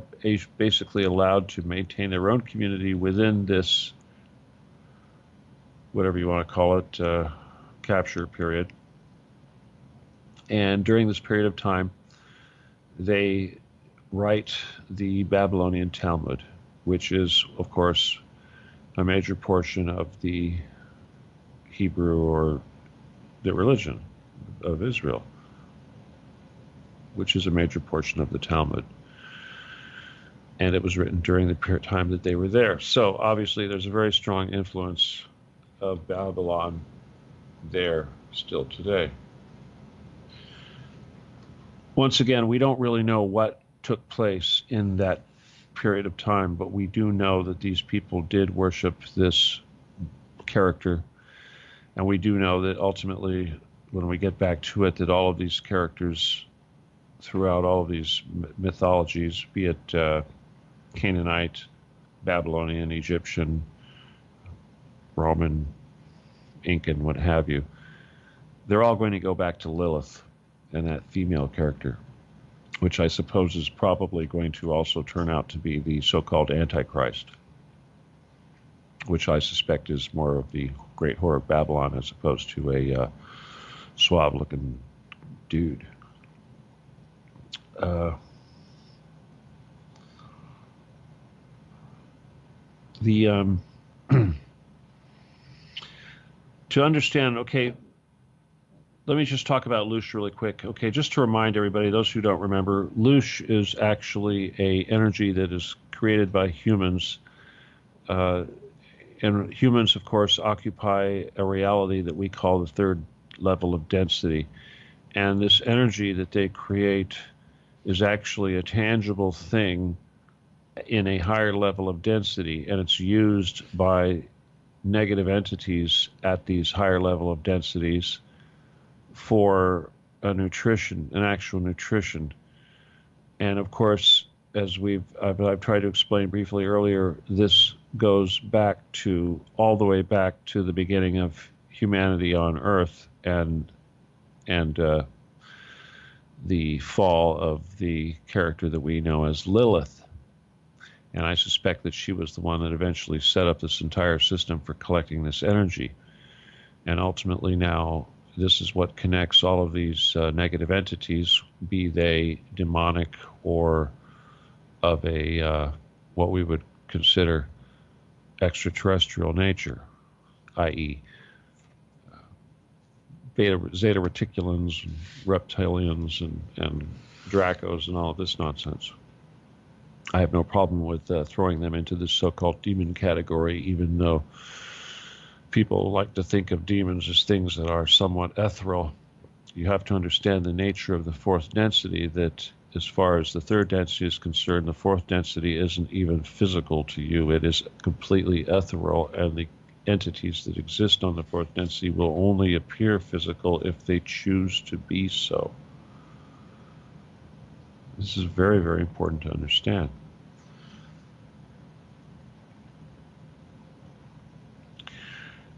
basically allowed to maintain their own community within this, whatever you want to call it, capture period. And during this period of time, they write the Babylonian Talmud, which is, of course, a major portion of the Hebrew or the religion of Israel, which is a major portion of the Talmud. And it was written during the period of time that they were there. So obviously there's a very strong influence of Babylon there still today. Once again, we don't really know what took place in that period of time, but we do know that these people did worship this character, and we do know that ultimately, when we get back to it, that all of these characters throughout all of these mythologies, be it Canaanite, Babylonian, Egyptian, Roman, Incan, what have you, they're all going to go back to Lilith and that female character, which I suppose is probably going to also turn out to be the so-called Antichrist, which I suspect is more of the Great Whore of Babylon as opposed to a suave-looking dude. To understand, okay, let me just talk about Loosh really quick. Okay, just to remind everybody, those who don't remember, Loosh is actually a energy that is created by humans. And humans, of course, occupy a reality that we call the third level of density. And this energy that they create is actually a tangible thing in a higher level of density, and it's used by negative entities at these higher level of densities for a nutrition, an actual nutrition. And of course, as I've tried to explain briefly earlier, this goes back to all the way back to the beginning of humanity on Earth and the fall of the character that we know as Lilith. And I suspect that she was the one that eventually set up this entire system for collecting this energy. And ultimately now, this is what connects all of these negative entities, be they demonic or of a what we would consider extraterrestrial nature, i.e. Zeta Reticulans, and reptilians, and Dracos, and all of this nonsense. I have no problem with throwing them into this so-called demon category, even though people like to think of demons as things that are somewhat ethereal. You have to understand the nature of the fourth density, that as far as the third density is concerned, the fourth density isn't even physical to you. It is completely ethereal, and the entities that exist on the fourth density will only appear physical if they choose to be so. This is very, very important to understand.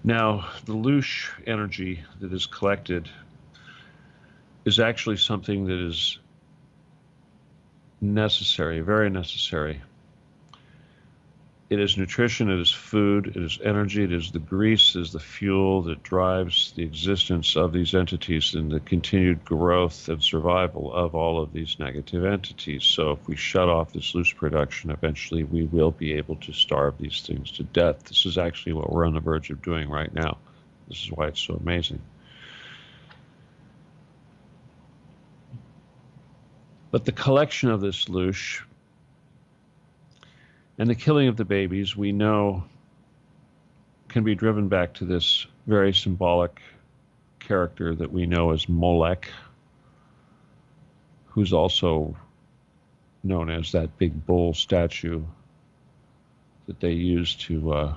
Now, the Loosh energy that is collected is actually something that is necessary, very necessary. It is nutrition, it is food, it is energy, it is the grease, it is the fuel that drives the existence of these entities and the continued growth and survival of all of these negative entities. So if we shut off this Loosh production, eventually we will be able to starve these things to death. This is actually what we're on the verge of doing right now. This is why it's so amazing. But the collection of this Loosh and the killing of the babies, we know, can be driven back to this very symbolic character that we know as Molech, who's also known as that big bull statue that they used to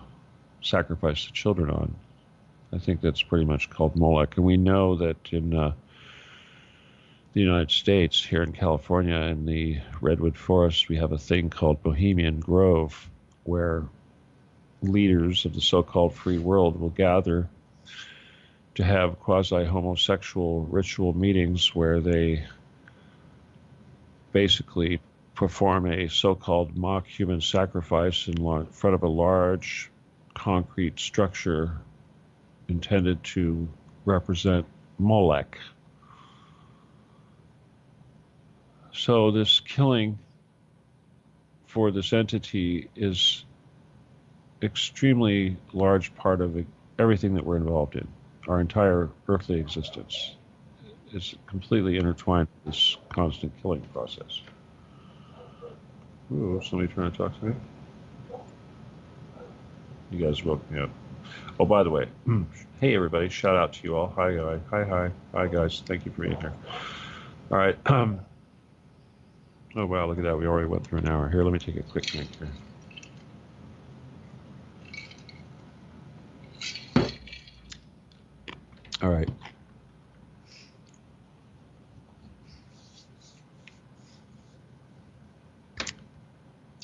sacrifice the children on. I think that's pretty much called Molech. And we know that in the United States, here in California, in the Redwood Forest, we have a thing called Bohemian Grove, where leaders of the so-called free world will gather to have quasi-homosexual ritual meetings where they basically perform a so-called mock human sacrifice in front of a large concrete structure intended to represent Molech. So this killing for this entity is extremely large part of everything that we're involved in. Our entire earthly existence is completely intertwined with this constant killing process. Ooh, somebody trying to talk to me? You guys woke me up. Oh, by the way, hey everybody, shout out to you all. Hi, guys. Hi, guys. Thank you for being here. All right. Oh, wow, look at that. We already went through an hour. Here, let me take a quick drink here. All right.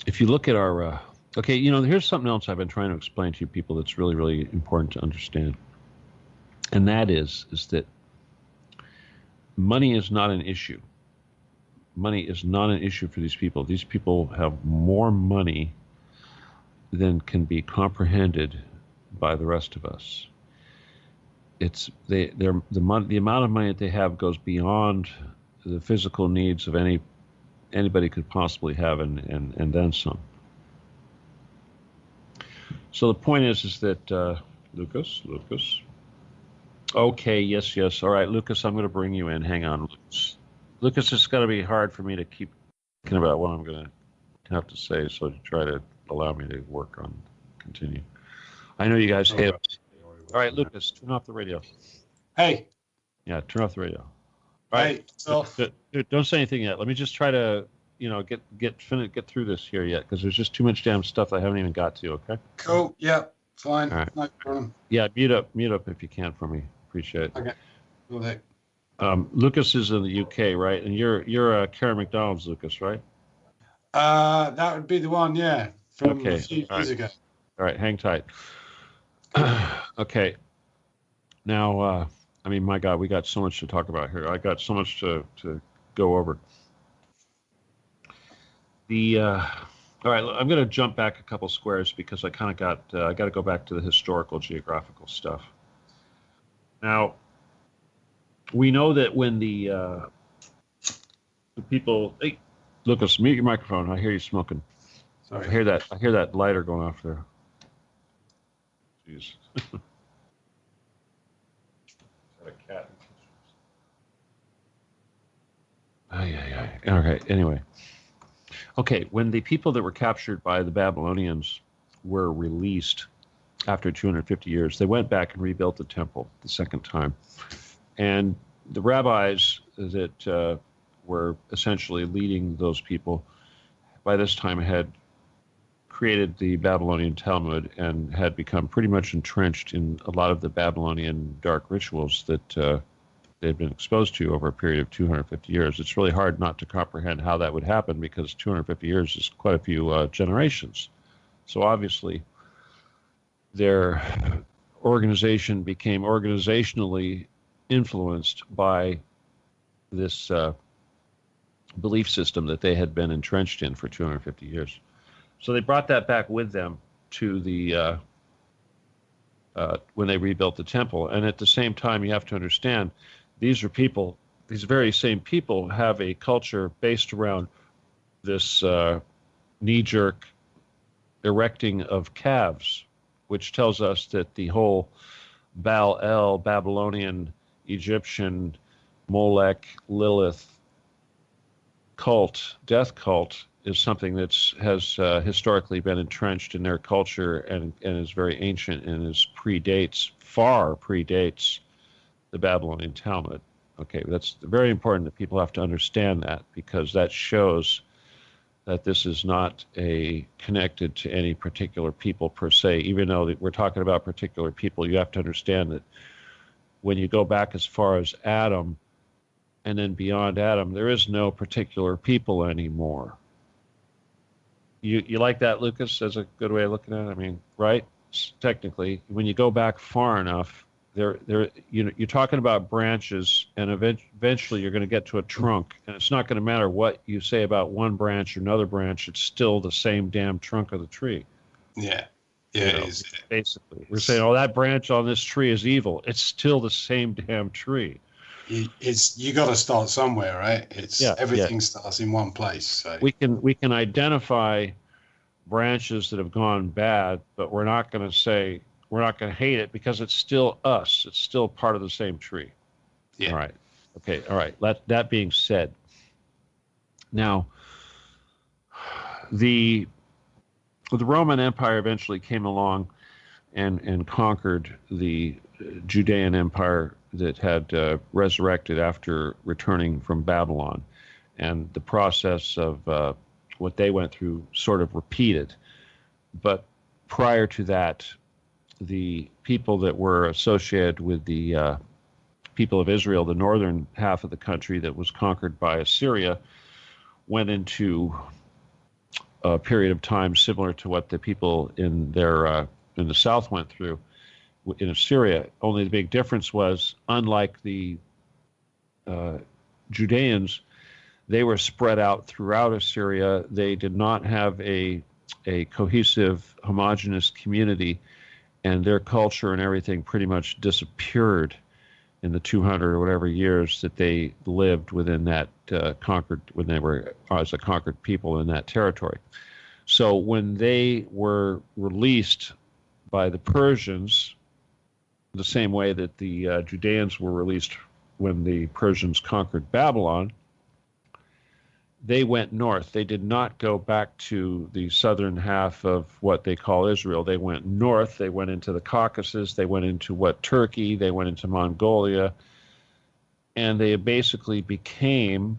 If you look at our Okay, here's something else I've been trying to explain to you people that's really, really important to understand. And that is that money is not an issue. Money is not an issue for these people. These people have more money than can be comprehended by the rest of us. The amount of money that they have goes beyond the physical needs of anybody could possibly have, and then some. So the point is that Lucas. Okay, yes. All right, Lucas, I'm going to bring you in. Hang on, Lucas. It's going to be hard for me to keep thinking about what I'm going to have to say, so to try to allow me to work on continue. I know you guys hate it. All right, Lucas, turn off the radio. Hey. Yeah, turn off the radio. All right. Dude, don't say anything yet. Let me just try to, get through this here yet, because there's just too much damn stuff I haven't even got to. Okay. Cool. Yeah. Fine. All right. No problem. Yeah, mute up if you can for me. Appreciate it. Okay. Okay. Lucas is in the UK, right? And you're Karen McDonald's Lucas, right? That would be the one. Yeah. From okay. a few years ago. All right. Hang tight. Okay. Now, my God, we got so much to talk about here. I got so much to go over. All right, I'm going to jump back a couple squares because I kind of I got to go back to the historical geographical stuff. Now, we know that when the people, hey, Lucas, mute your microphone. I hear you smoking. Sorry. I hear that lighter going off there. Jeez. A cat. Okay. Anyway. Okay. When the people that were captured by the Babylonians were released after 250 years, they went back and rebuilt the temple the second time. And the rabbis that were essentially leading those people by this time had created the Babylonian Talmud and had become pretty much entrenched in a lot of the Babylonian dark rituals that they'd been exposed to over a period of 250 years. It's really hard not to comprehend how that would happen because 250 years is quite a few generations. So obviously their organization became organizationally influenced by this belief system that they had been entrenched in for 250 years. So they brought that back with them to the when they rebuilt the temple. And at the same time, you have to understand, these very same people have a culture based around this knee-jerk erecting of calves, which tells us that the whole Baal-El, Babylonian, Egyptian, Molech, Lilith cult, death cult, is something that has historically been entrenched in their culture and is very ancient and far predates the Babylonian Talmud. Okay, that's very important that people have to understand that, because that shows that this is not connected to any particular people per se. Even though we're talking about particular people, you have to understand that when you go back as far as Adam and then beyond Adam, there is no particular people anymore. You like that, Lucas, as a good way of looking at it? I mean, right? Technically, when you go back far enough, you're talking about branches, and eventually you're going to get to a trunk, and it's not going to matter what you say about one branch or another branch. It's still the same damn trunk of the tree. Yeah. Yeah, it is. Basically, we're saying, oh, that branch on this tree is evil. It's still the same damn tree. You got to start somewhere, right? Everything starts in one place. So we can identify branches that have gone bad, but we're not going to hate it because it's still us. It's still part of the same tree. Yeah. All right. Okay. All right. That being said, now the Roman Empire eventually came along and conquered the Judean Empire that had resurrected after returning from Babylon, and the process of what they went through sort of repeated. But prior to that, the people that were associated with the people of Israel, the northern half of the country that was conquered by Assyria, went into period of time similar to what the people in the south went through in Assyria. Only the big difference was, unlike the Judeans, they were spread out throughout Assyria. They did not have a cohesive, homogeneous community, and their culture and everything pretty much disappeared in the 200 or whatever years that they lived within that conquered, when they were as a conquered people in that territory. So when they were released by the Persians, the same way that the Judeans were released when the Persians conquered Babylon, they went north. They did not go back to the southern half of what they call Israel. They went north. They went into the Caucasus. They went into Turkey. They went into Mongolia. And they basically became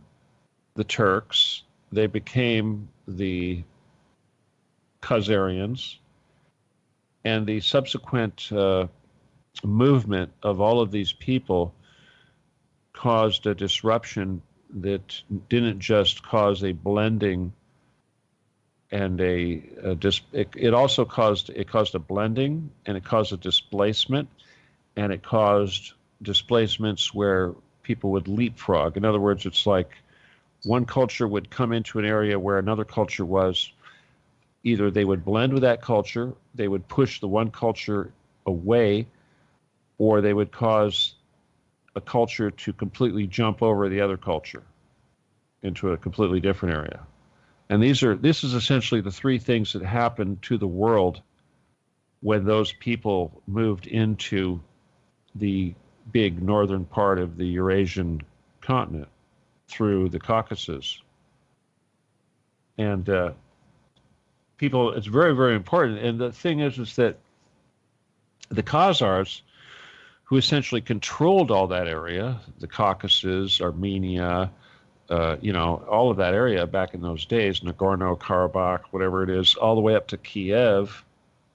the Turks. They became the Khazarians. And the subsequent movement of all of these people caused a disruption that didn't just cause a blending and it also caused a blending, and it caused a displacement, and it caused displacements where people would leapfrog. In other words, it's like one culture would come into an area where another culture was. Either they would blend with that culture, they would push the one culture away, or they would cause a culture to completely jump over the other culture into a completely different area. And this is essentially the three things that happened to the world when those people moved into the big northern part of the Eurasian continent through the Caucasus. And people, it's very, very important. And the thing is that the Khazars, who essentially controlled all that area, the Caucasus, Armenia, all of that area back in those days, Nagorno-Karabakh, whatever it is, all the way up to Kiev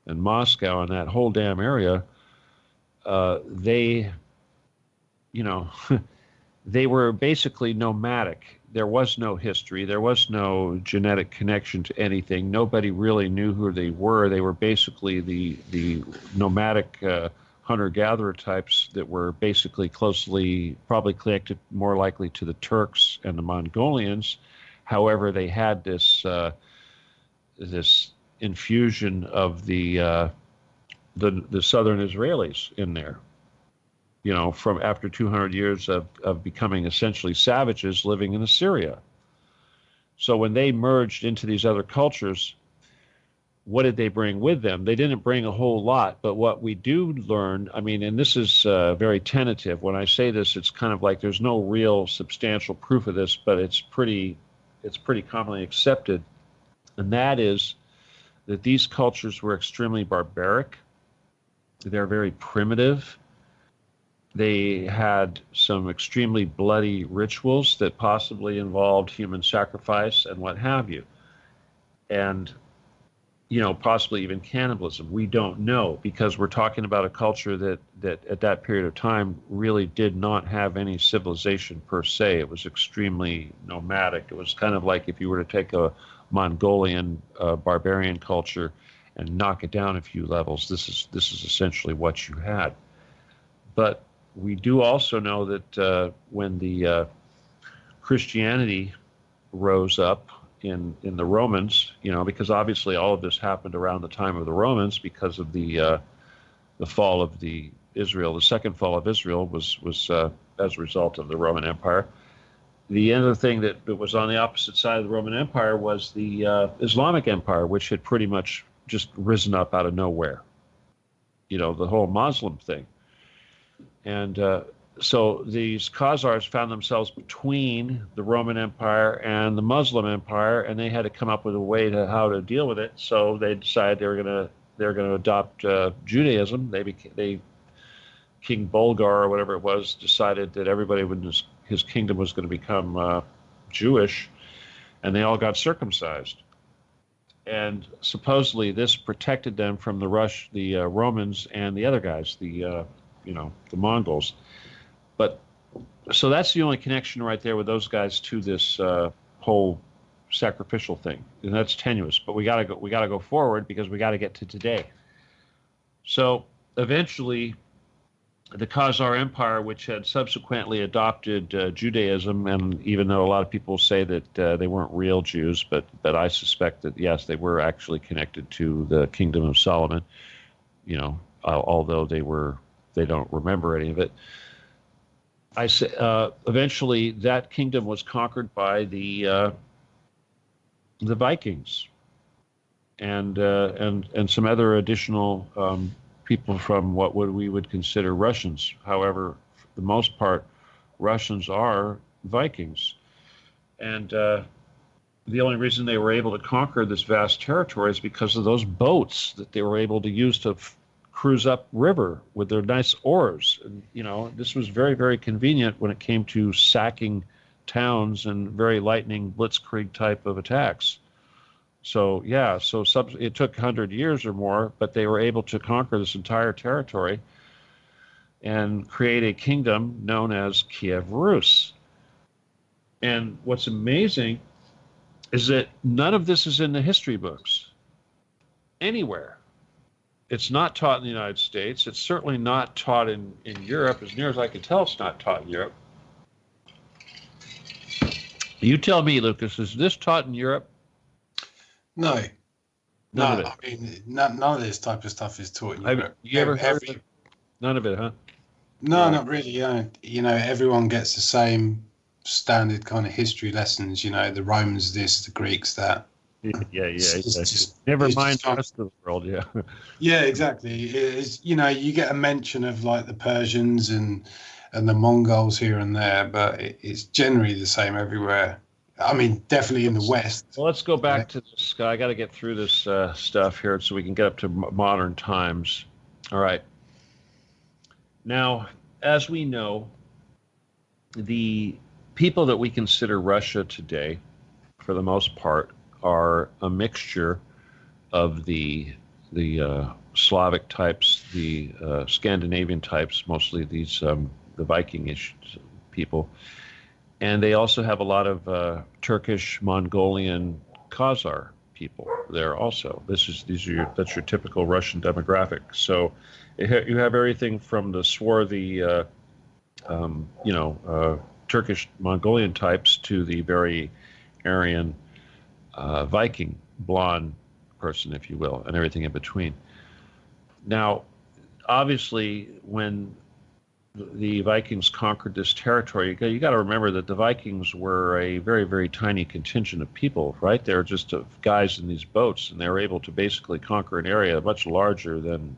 and Moscow and that whole damn area, they were basically nomadic. There was no history. There was no genetic connection to anything. Nobody really knew who they were. They were basically the nomadic hunter-gatherer types that were basically probably connected more likely to the Turks and the Mongolians. However, they had this infusion of the southern Israelis in there, from after 200 years of becoming essentially savages living in Assyria. So when they merged into these other cultures, what did they bring with them? They didn't bring a whole lot, but what we do learn, and this is very tentative. When I say this, it's kind of like there's no real substantial proof of this, but it's pretty commonly accepted, and that is that these cultures were extremely barbaric. They're very primitive. They had some extremely bloody rituals that possibly involved human sacrifice and what have you. And possibly even cannibalism. We don't know, because we're talking about a culture that at that period of time really did not have any civilization per se. It was extremely nomadic. It was kind of like if you were to take a Mongolian barbarian culture and knock it down a few levels. This is essentially what you had. But we do also know that when the Christianity rose up in the Romans, because obviously all of this happened around the time of the Romans because of the fall of Israel. The second fall of Israel was as a result of the Roman Empire. The other thing that was on the opposite side of the Roman Empire was the Islamic Empire, which had pretty much just risen up out of nowhere. The whole Muslim thing. And so these Khazars found themselves between the Roman Empire and the Muslim Empire, and they had to come up with a way to how to deal with it. So they decided they were going to adopt Judaism. King Bulgar or whatever it was decided that everybody in his kingdom was going to become Jewish, and they all got circumcised. And supposedly this protected them from the Romans and the other guys, the Mongols. But so that's the only connection right there with those guys to this whole sacrificial thing, and that's tenuous. But we got to go forward because we got to get to today. So eventually, the Khazar Empire, which had subsequently adopted Judaism, and even though a lot of people say that they weren't real Jews, but I suspect that yes, they were actually connected to the Kingdom of Solomon. You know, although they don't remember any of it. I say eventually that kingdom was conquered by the Vikings and some other additional people from what we would consider Russians. However, for the most part, Russians are Vikings, and the only reason they were able to conquer this vast territory is because of those boats that they were able to use to cruise up river with their nice oars. And, you know, this was very, very convenient when it came to sacking towns and very lightning blitzkrieg type of attacks. So, yeah, it took 100 years or more, but they were able to conquer this entire territory and create a kingdom known as Kiev Rus. And what's amazing is that none of this is in the history books anywhere. It's not taught in the United States. It's certainly not taught in Europe. As near as I can tell, it's not taught in Europe. You tell me, Lucas, is this taught in Europe? No. None of it. I mean, none of this type of stuff is taught in Europe. You ever heard of it? None of it, huh? No, not really. You know, everyone gets the same standard kind of history lessons. You know, the Romans this, the Greeks that. Yeah. Never mind the rest of the world. Yeah. Yeah, exactly. It's, you know, you get a mention of like the Persians and the Mongols here and there, but it's generally the same everywhere. I mean, definitely in the West. Well, let's go back to this. I got to get through this stuff here so we can get up to modern times. All right. Now, as we know, the people that we consider Russia today, for the most part, are a mixture of the Slavic types, the Scandinavian types, mostly these the Viking-ish people, and they also have a lot of Turkish, Mongolian, Khazar people there also. That's your typical Russian demographic. So you have everything from the swarthy, Turkish, Mongolian types to the very Aryan Viking, blonde person, if you will, and everything in between. Now, obviously, when the Vikings conquered this territory, you got to remember that the Vikings were a very, very tiny contingent of people, right? They're just guys in these boats, and they were able to basically conquer an area much larger than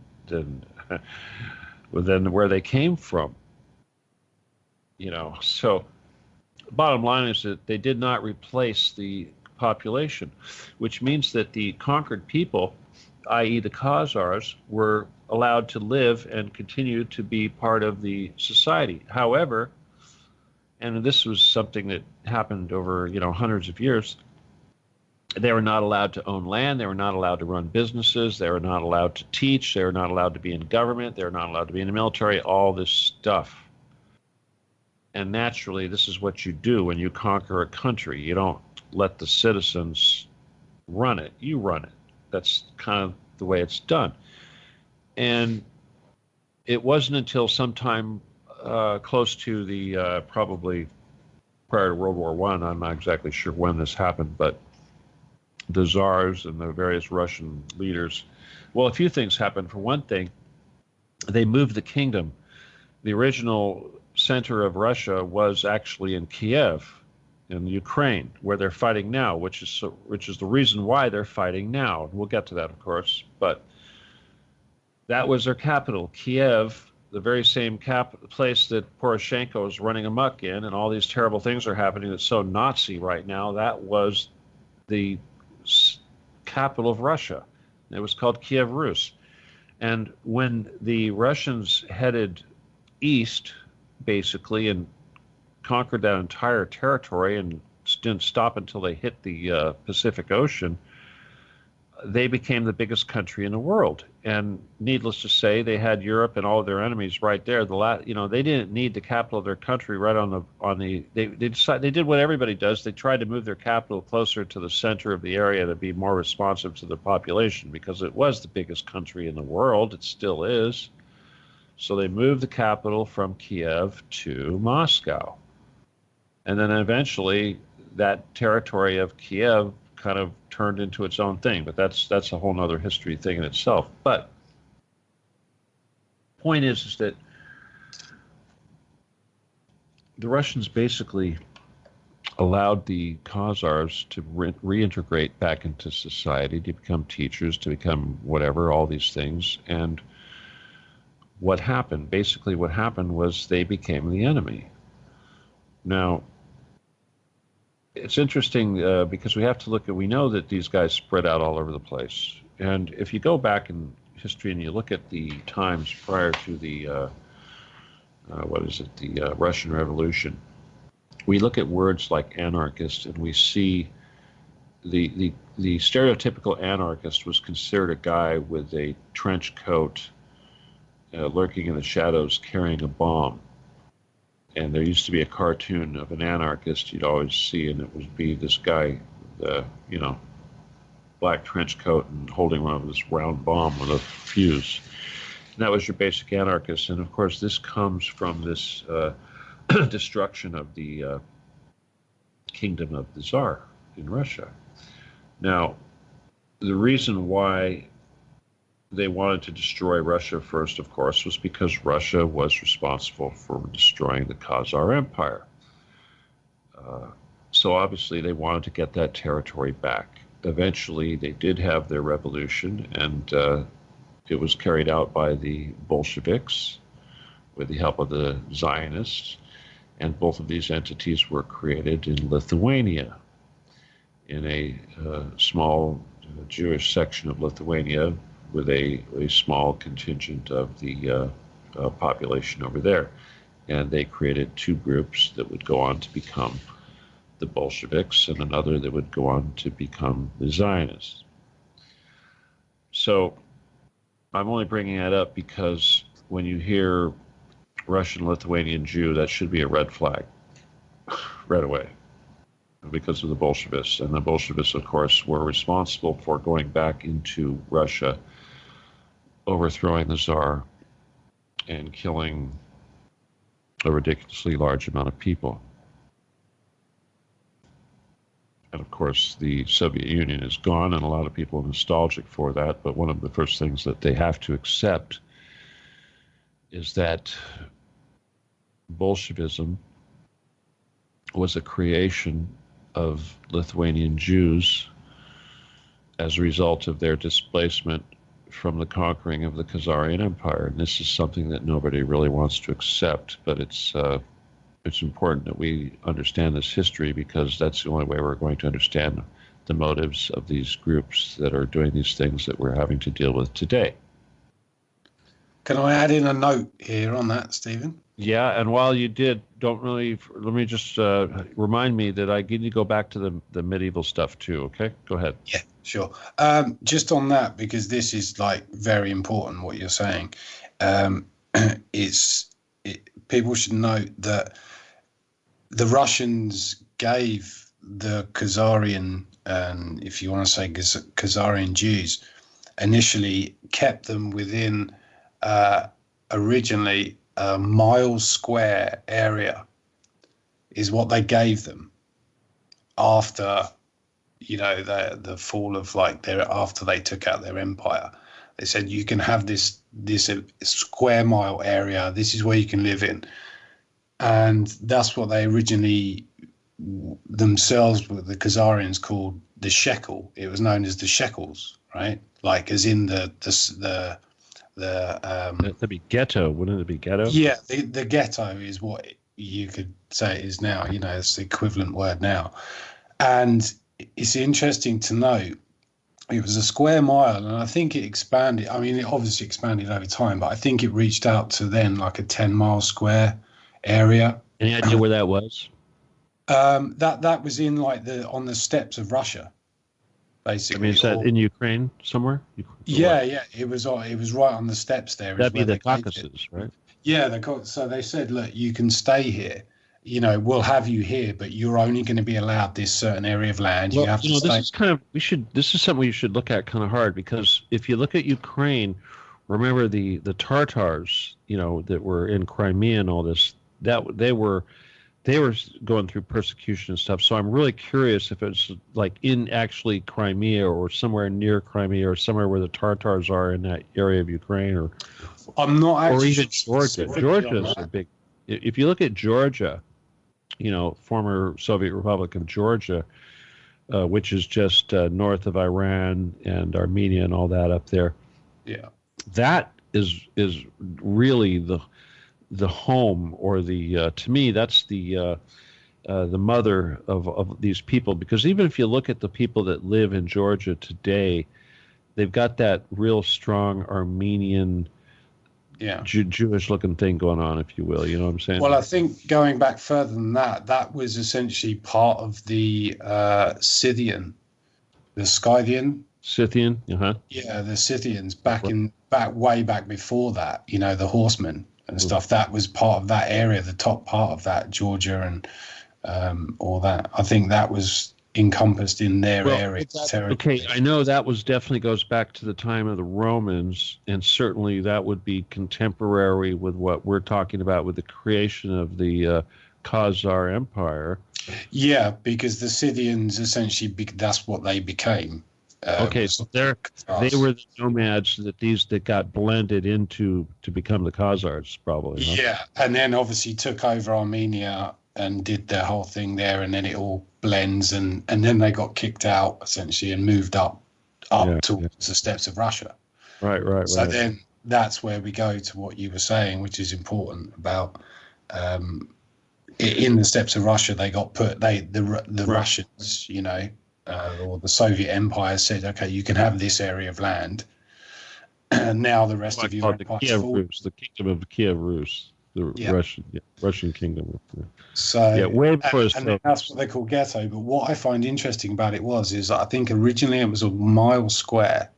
where they came from. You know, so bottom line is that they did not replace the population, which means that the conquered people, i.e. the Khazars, were allowed to live and continue to be part of the society. However, and this was something that happened over, hundreds of years, they were not allowed to own land, they were not allowed to run businesses, they were not allowed to teach, they were not allowed to be in government, they were not allowed to be in the military, all this stuff. And naturally, this is what you do when you conquer a country. You don't let the citizens run it. You run it. That's kind of the way it's done. And it wasn't until sometime close to the probably prior to World War I, I'm not exactly sure when this happened, but the czars and the various Russian leaders, well, a few things happened. For one thing, they moved the kingdom. The original center of Russia was actually in Kiev, in Ukraine, where they're fighting now, which is the reason why they're fighting now. We'll get to that, of course, but that was their capital, Kiev, the very same place that Poroshenko is running amok in, and all these terrible things are happening that's so Nazi right now. That was the capital of Russia. It was called Kiev Rus. And when the Russians headed east, basically, and conquered that entire territory and didn't stop until they hit the Pacific Ocean, they became the biggest country in the world. And needless to say, they had Europe and all of their enemies right there. They didn't need the capital of their country right they decided, they did what everybody does. They tried to move their capital closer to the center of the area to be more responsive to the population, because it was the biggest country in the world. It still is. So they moved the capital from Kiev to Moscow. And then eventually that territory of Kiev kind of turned into its own thing, but that's a whole nother history thing in itself. But the point is that the Russians basically allowed the Khazars to reintegrate back into society, to become teachers, to become whatever, all these things. And what happened was they became the enemy. Now, it's interesting because we have to we know that these guys spread out all over the place. And if you go back in history and you look at the times prior to the, Russian Revolution, we look at words like anarchist, and we see the stereotypical anarchist was considered a guy with a trench coat, lurking in the shadows, carrying a bomb. And there used to be a cartoon of an anarchist you'd always see, and it would be this guy, black trench coat and holding one of this round bomb with a fuse. And that was your basic anarchist. And of course, this comes from this destruction of the kingdom of the Tsar in Russia. Now, the reason why they wanted to destroy Russia first, of course, was because Russia was responsible for destroying the Khazar Empire. So obviously they wanted to get that territory back. Eventually they did have their revolution, and it was carried out by the Bolsheviks with the help of the Zionists, and both of these entities were created in Lithuania, in a small Jewish section of Lithuania, with a small contingent of the population over there. And they created two groups that would go on to become the Bolsheviks, and another that would go on to become the Zionists. So I'm only bringing that up because when you hear Russian Lithuanian Jew, that should be a red flag right away, because of the Bolsheviks. And the Bolsheviks, of course, were responsible for going back into Russia, overthrowing the Tsar, and killing a ridiculously large amount of people. And of course, the Soviet Union is gone, and a lot of people are nostalgic for that. But one of the first things that they have to accept is that Bolshevism was a creation of Lithuanian Jews as a result of their displacement from the conquering of the Khazarian Empire. And this is something that nobody really wants to accept, but it's important that we understand this history, because that's the only way we're going to understand the motives of these groups that are doing these things that we're having to deal with today. Can I add in a note here on that, Stephen? Yeah, and while you did, let me just remind me that I need to go back to the medieval stuff too, okay? Go ahead. Yeah, sure. Just on that, because this is very important what you're saying. People should note that the Russians gave the Khazarian, and if you want to say Khazarian Jews, initially kept them within originally a mile square area is what they gave them after, the fall of after they took out their empire. They said, you can have this square mile area. This is where you can live in. And that's what they originally themselves, the Khazarians, called the shekel. It was known as the shekels, right? Like as in the that'd be ghetto, wouldn't it be ghetto? Yeah, the ghetto is what you could say it is now. It's the equivalent word now. And it's interesting to note, it was a square mile, and I think it expanded. I mean, it obviously expanded over time, but I think it reached out to then like a 10-mile square area. Any idea where that was? That was in on the steppes of Russia. basically. I mean, is that in Ukraine somewhere? Yeah. It was right on the steps there. That'd be the Caucasus, right? Yeah, so they said, look, you can stay here. We'll have you here, but you're only going to be allowed this certain area of land. Well, you have to stay. This is something we should look at kind of hard, because if you look at Ukraine, remember the Tartars, that were in Crimea and all this, that they were going through persecution and stuff. So I'm really curious if it's like in actually Crimea or somewhere near Crimea or somewhere where the Tartars are in that area of Ukraine, or I'm not actually, or even Georgia. Georgia's a big. If you look at Georgia, former Soviet Republic of Georgia, which is just north of Iran and Armenia and all that up there. Yeah, that is really the home, or the to me that's the mother of these people, because even if you look at the people that live in Georgia today, they've got that real strong Armenian, Jewish looking thing going on, if you will. You know what I'm saying? Well, I think going back further than that was essentially part of the Scythian, the Scythian. Scythian, Yeah, the Scythians way back before that. The horsemen and stuff. That was part of that area, the top part of that, Georgia and all that. I think that was encompassed in their area. Okay, I know that definitely goes back to the time of the Romans, and certainly that would be contemporary with what we're talking about with the creation of the Khazar Empire. Yeah, because the Scythians essentially that's what they became. Okay, so they were the nomads that got blended into to become the Khazars, probably. Huh? Yeah, and then obviously took over Armenia and did their whole thing there, and then it all blends, and then they got kicked out essentially and moved up towards the steppes of Russia. Right. So then that's where we go to what you were saying, which is important about in the steppes of Russia. They got put. The Russians, or the Soviet Empire said, okay, you can have this area of land, and now the rest of your empire. The kingdom of Kiev Rus. The Russian kingdom. Yeah. So way before and that's what they call ghetto. But what I find interesting about it is I think originally it was a mile square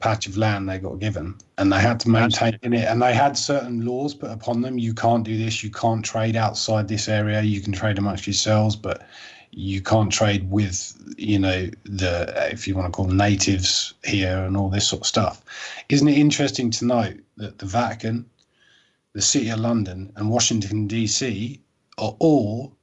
patch of land they got given, and they had to maintain it, and they had certain laws put upon them. You can't do this. You can't trade outside this area. You can trade amongst yourselves, but you can't trade with, if you want to call them natives here and all this sort of stuff. Isn't it interesting to note that the Vatican, the City of London, and Washington, D.C. are all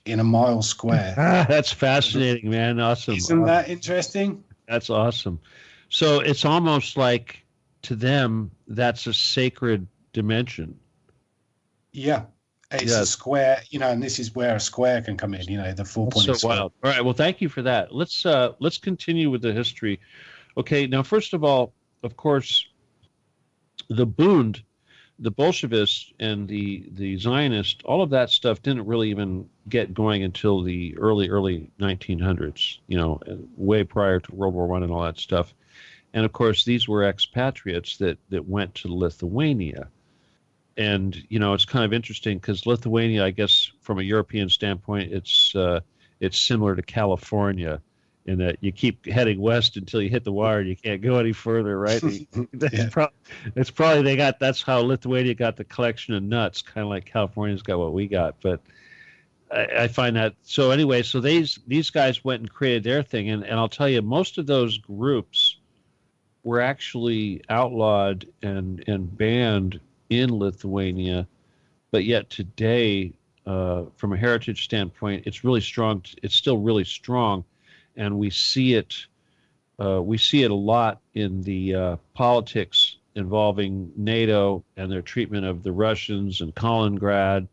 in a mile square? That's fascinating, man. Awesome. Isn't that interesting? That's awesome. So it's almost like, to them, that's a sacred dimension. Yeah. It's a square, and this is where a square can come in, the 4-pointed square. Wild. All right, well, thank you for that. Let's continue with the history. Okay, now, first of all, of course, the Bund, the Bolshevists and the Zionists, all of that stuff didn't really even get going until the early 1900s, way prior to World War I and all that stuff. And, of course, these were expatriates that went to Lithuania. And, it's kind of interesting because Lithuania, I guess, from a European standpoint, it's similar to California in that you keep heading west until you hit the wire and you can't go any further, right? That's probably that's how Lithuania got the collection of nuts, kind of like California's got what we got. But I find that, so anyway, so these guys went and created their thing. And I'll tell you, most of those groups were actually outlawed and banned in Lithuania, but yet today, from a heritage standpoint, it's really strong. It's still really strong, and we see it. We see it a lot in the politics involving NATO and their treatment of the Russians and Kaliningrad,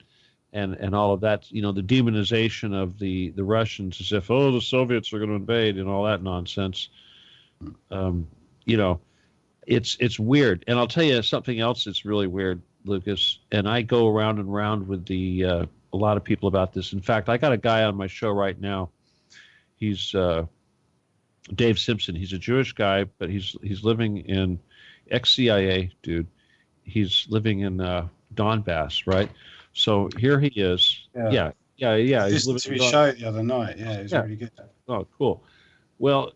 and all of that. The demonization of the Russians as if, the Soviets are going to invade and all that nonsense. It's weird. And I'll tell you something else that's really weird, Lucas, and I go around and around with a lot of people about this. In fact, I got a guy on my show right now. He's Dave Simpson. He's a Jewish guy, but he's living in ex-CIA dude. He's living in Donbass, right? So here he is. Yeah. He's listening to his show the other night. Yeah, it was really good. Oh, cool. Well,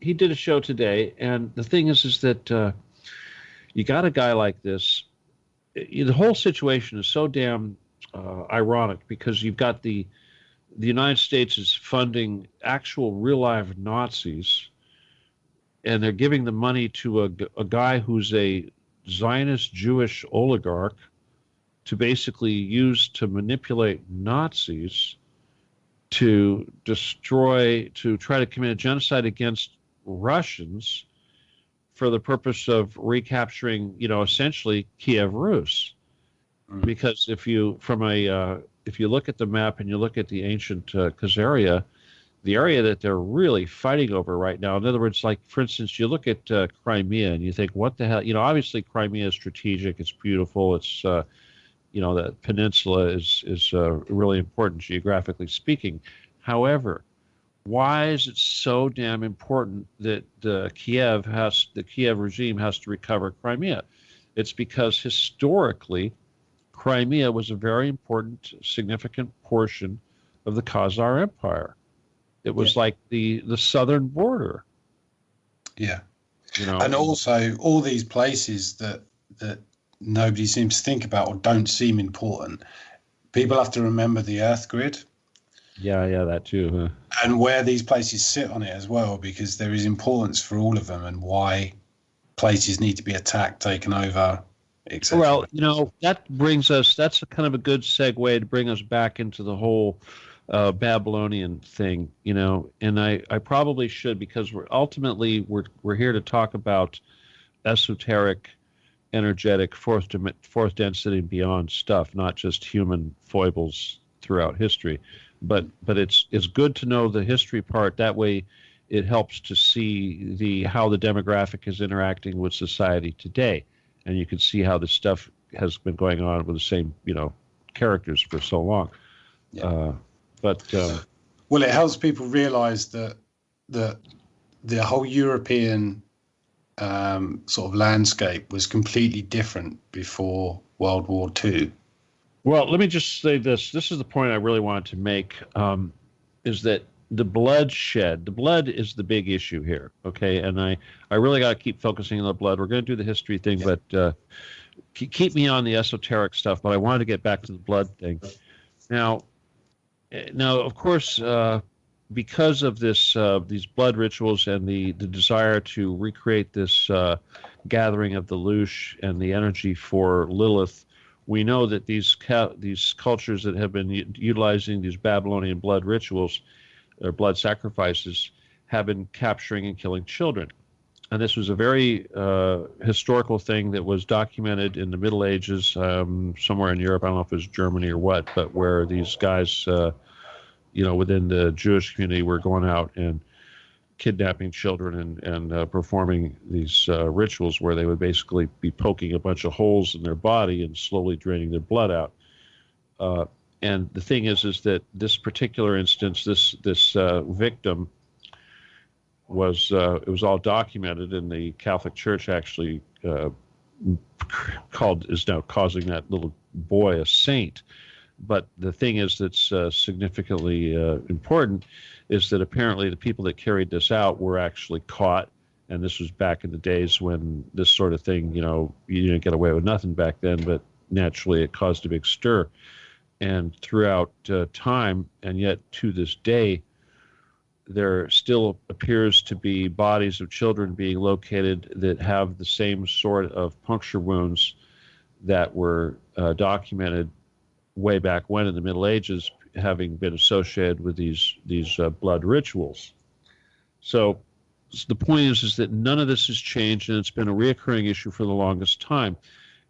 he did a show today, and the thing is that you got a guy like this. The whole situation is so damn ironic because you've got the United States is funding actual real life Nazis, and they're giving the money to a guy who's a Zionist Jewish oligarch to basically use to manipulate Nazis to destroy, to try to commit a genocide against Russians for the purpose of recapturing, essentially Kiev Rus. Because if you look at the map and you look at the ancient Khazaria, the area that they're really fighting over right now, in other words, like, for instance, you look at Crimea and you think, what the hell? Obviously Crimea is strategic. It's beautiful. It's, that peninsula is really important geographically speaking. However, why is it so damn important that the Kiev regime has to recover Crimea? It's because historically, Crimea was a very important, significant portion of the Khazar Empire. It was like the southern border. Yeah. And also all these places that nobody seems to think about or don't seem important. People have to remember the Earth grid. Yeah, that too. Huh? And where these places sit on it as well, because there is importance for all of them and why places need to be attacked, taken over, etc. Well, that brings us, that's a kind of a good segue to bring us back into the whole Babylonian thing, and I probably should, because we're here to talk about esoteric, energetic, fourth density and beyond stuff, not just human foibles throughout history. But it's good to know the history part. That way, it helps to see how the demographic is interacting with society today, and you can see how this stuff has been going on with the same characters for so long. Yeah. Well, it helps people realize that the whole European sort of landscape was completely different before World War II. Well, let me just say this. This is the point I really wanted to make, is that the blood is the big issue here, okay? And I really got to keep focusing on the blood. We're going to do the history thing, but keep me on the esoteric stuff, but I wanted to get back to the blood thing. Now, of course, because of these blood rictuals and the desire to recreate this gathering of the Lush and the energy for Lilith, we know that these cultures that have been utilizing these Babylonian blood rituals or blood sacrifices have been capturing and killing children. And this was a very historical thing that was documented in the Middle Ages, somewhere in Europe. I don't know if it was Germany or what, but where these guys, within the Jewish community were going out and kidnapping children and performing these rituals where they would basically be poking a bunch of holes in their body and slowly draining their blood out. And the thing is that this particular instance, this victim was it was all documented, and the Catholic Church actually is now causing that little boy a saint. But the thing is that's significantly important is that apparently the people that carried this out were actually caught, and this was back in the days when this sort of thing, you didn't get away with nothing back then, but naturally it caused a big stir. And throughout time, and yet to this day, there still appears to be bodies of children being located that have the same sort of puncture wounds that were documented way back when in the Middle Ages, having been associated with these blood rituals. So the point is that none of this has changed, and it's been a reoccurring issue for the longest time.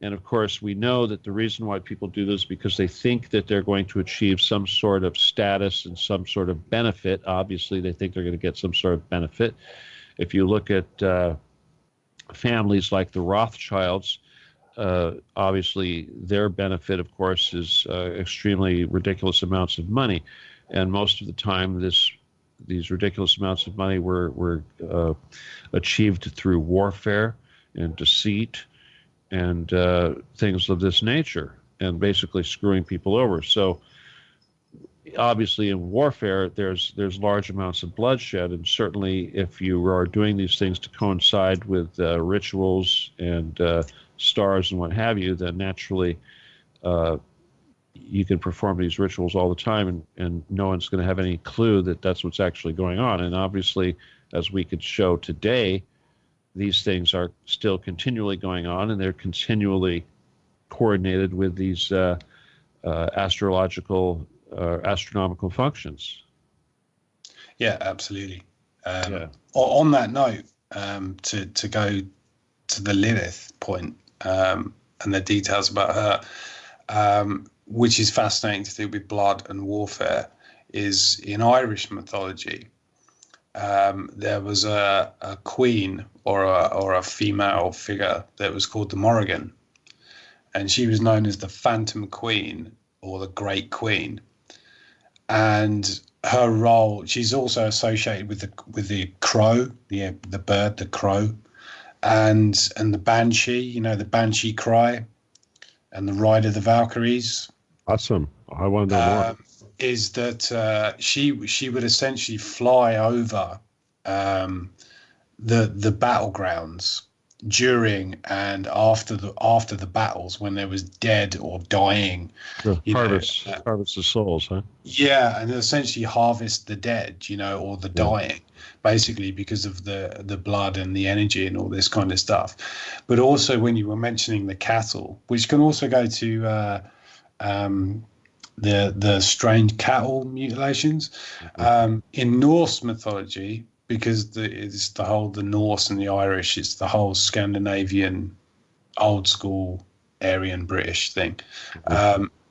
And of course, we know that the reason why people do this is because they think that they're going to achieve some sort of status and some sort of benefit. Obviously, they think they're going to get some sort of benefit. If you look at families like the Rothschilds, obviously their benefit, of course, is extremely ridiculous amounts of money. And most of the time, these ridiculous amounts of money were achieved through warfare and deceit and things of this nature, and basically screwing people over. So obviously in warfare, there's large amounts of bloodshed, and certainly if you are doing these things to coincide with rituals and stars and what have you, then naturally you can perform these rituals all the time, and no one's going to have any clue that that's what's actually going on. And obviously, as we could show today, these things are still continually going on, and they're continually coordinated with these astronomical functions. Yeah, absolutely. On that note, to go to the Lilith point and the details about her, which is fascinating to do with blood and warfare, is in Irish mythology. There was a queen or a female figure that was called the Morrigan, and she was known as the Phantom Queen or the Great Queen. And her role, she's also associated with the crow, the bird, the crow, and the banshee, the banshee cry, and the ride of the Valkyries. Awesome. I want to know more. Is that she would essentially fly over the battlegrounds during and after the battles when there was dead or dying. Harvest the souls, huh? Yeah, and essentially harvest the dead, or the dying, basically because of the blood and the energy and all this kind of stuff. But also when you were mentioning the cattle, which can also go to the strange cattle mutilations. In Norse mythology, because it's the Norse and the Irish, it's the whole Scandinavian, old school Aryan British thing.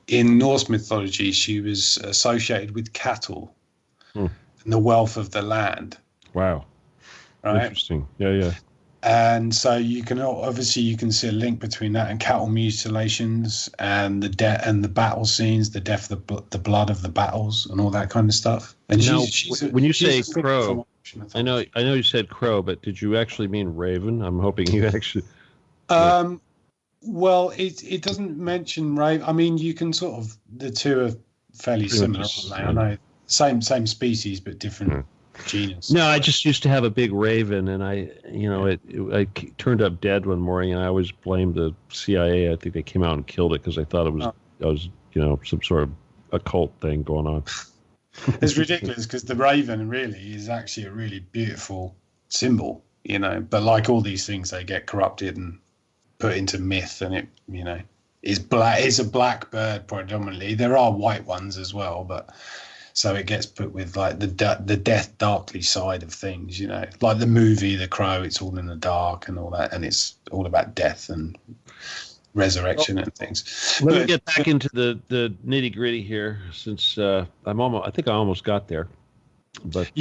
In Norse mythology, she was associated with cattle and the wealth of the land. Wow. Right? Interesting. Yeah. And so you can see a link between that and cattle mutilations and the battle scenes, the death, the blood of the battles, and all that kind of stuff. And now, when you say crow, I know you said crow, but did you actually mean raven? I'm hoping you actually. Well, it doesn't mention raven. I mean, you can sort of, the two are fairly similar, aren't they? I know same species but different. Genus. No, I just used to have a big raven, and I turned up dead one morning, and I always blamed the CIA. I think they came out and killed it because I thought it was some sort of occult thing going on. It's ridiculous because the raven really is actually a really beautiful symbol, But like all these things, they get corrupted and put into myth, and it is black. It's a black bird predominantly. There are white ones as well, but. So it gets put with like the death darkly side of things, like the movie The Crow. It's all in the dark and all that, and it's all about death and resurrection and things. Let me get back into the nitty gritty here, since I think I almost got there. But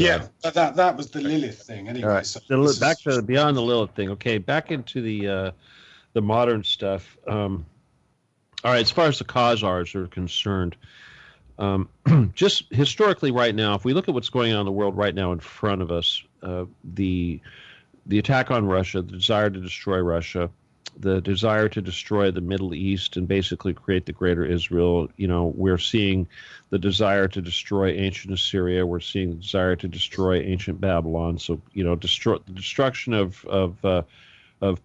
but that was the Lilith thing anyway. Right. So back to beyond the Lilith thing. Okay, back into the modern stuff. All right, as far as the Khazars are concerned. Just historically right now, if we look at what's going on in the world right now in front of us, the attack on Russia, the desire to destroy Russia, the desire to destroy the Middle East and basically create the greater Israel, we're seeing the desire to destroy ancient Assyria. We're seeing the desire to destroy ancient Babylon. So, the destruction of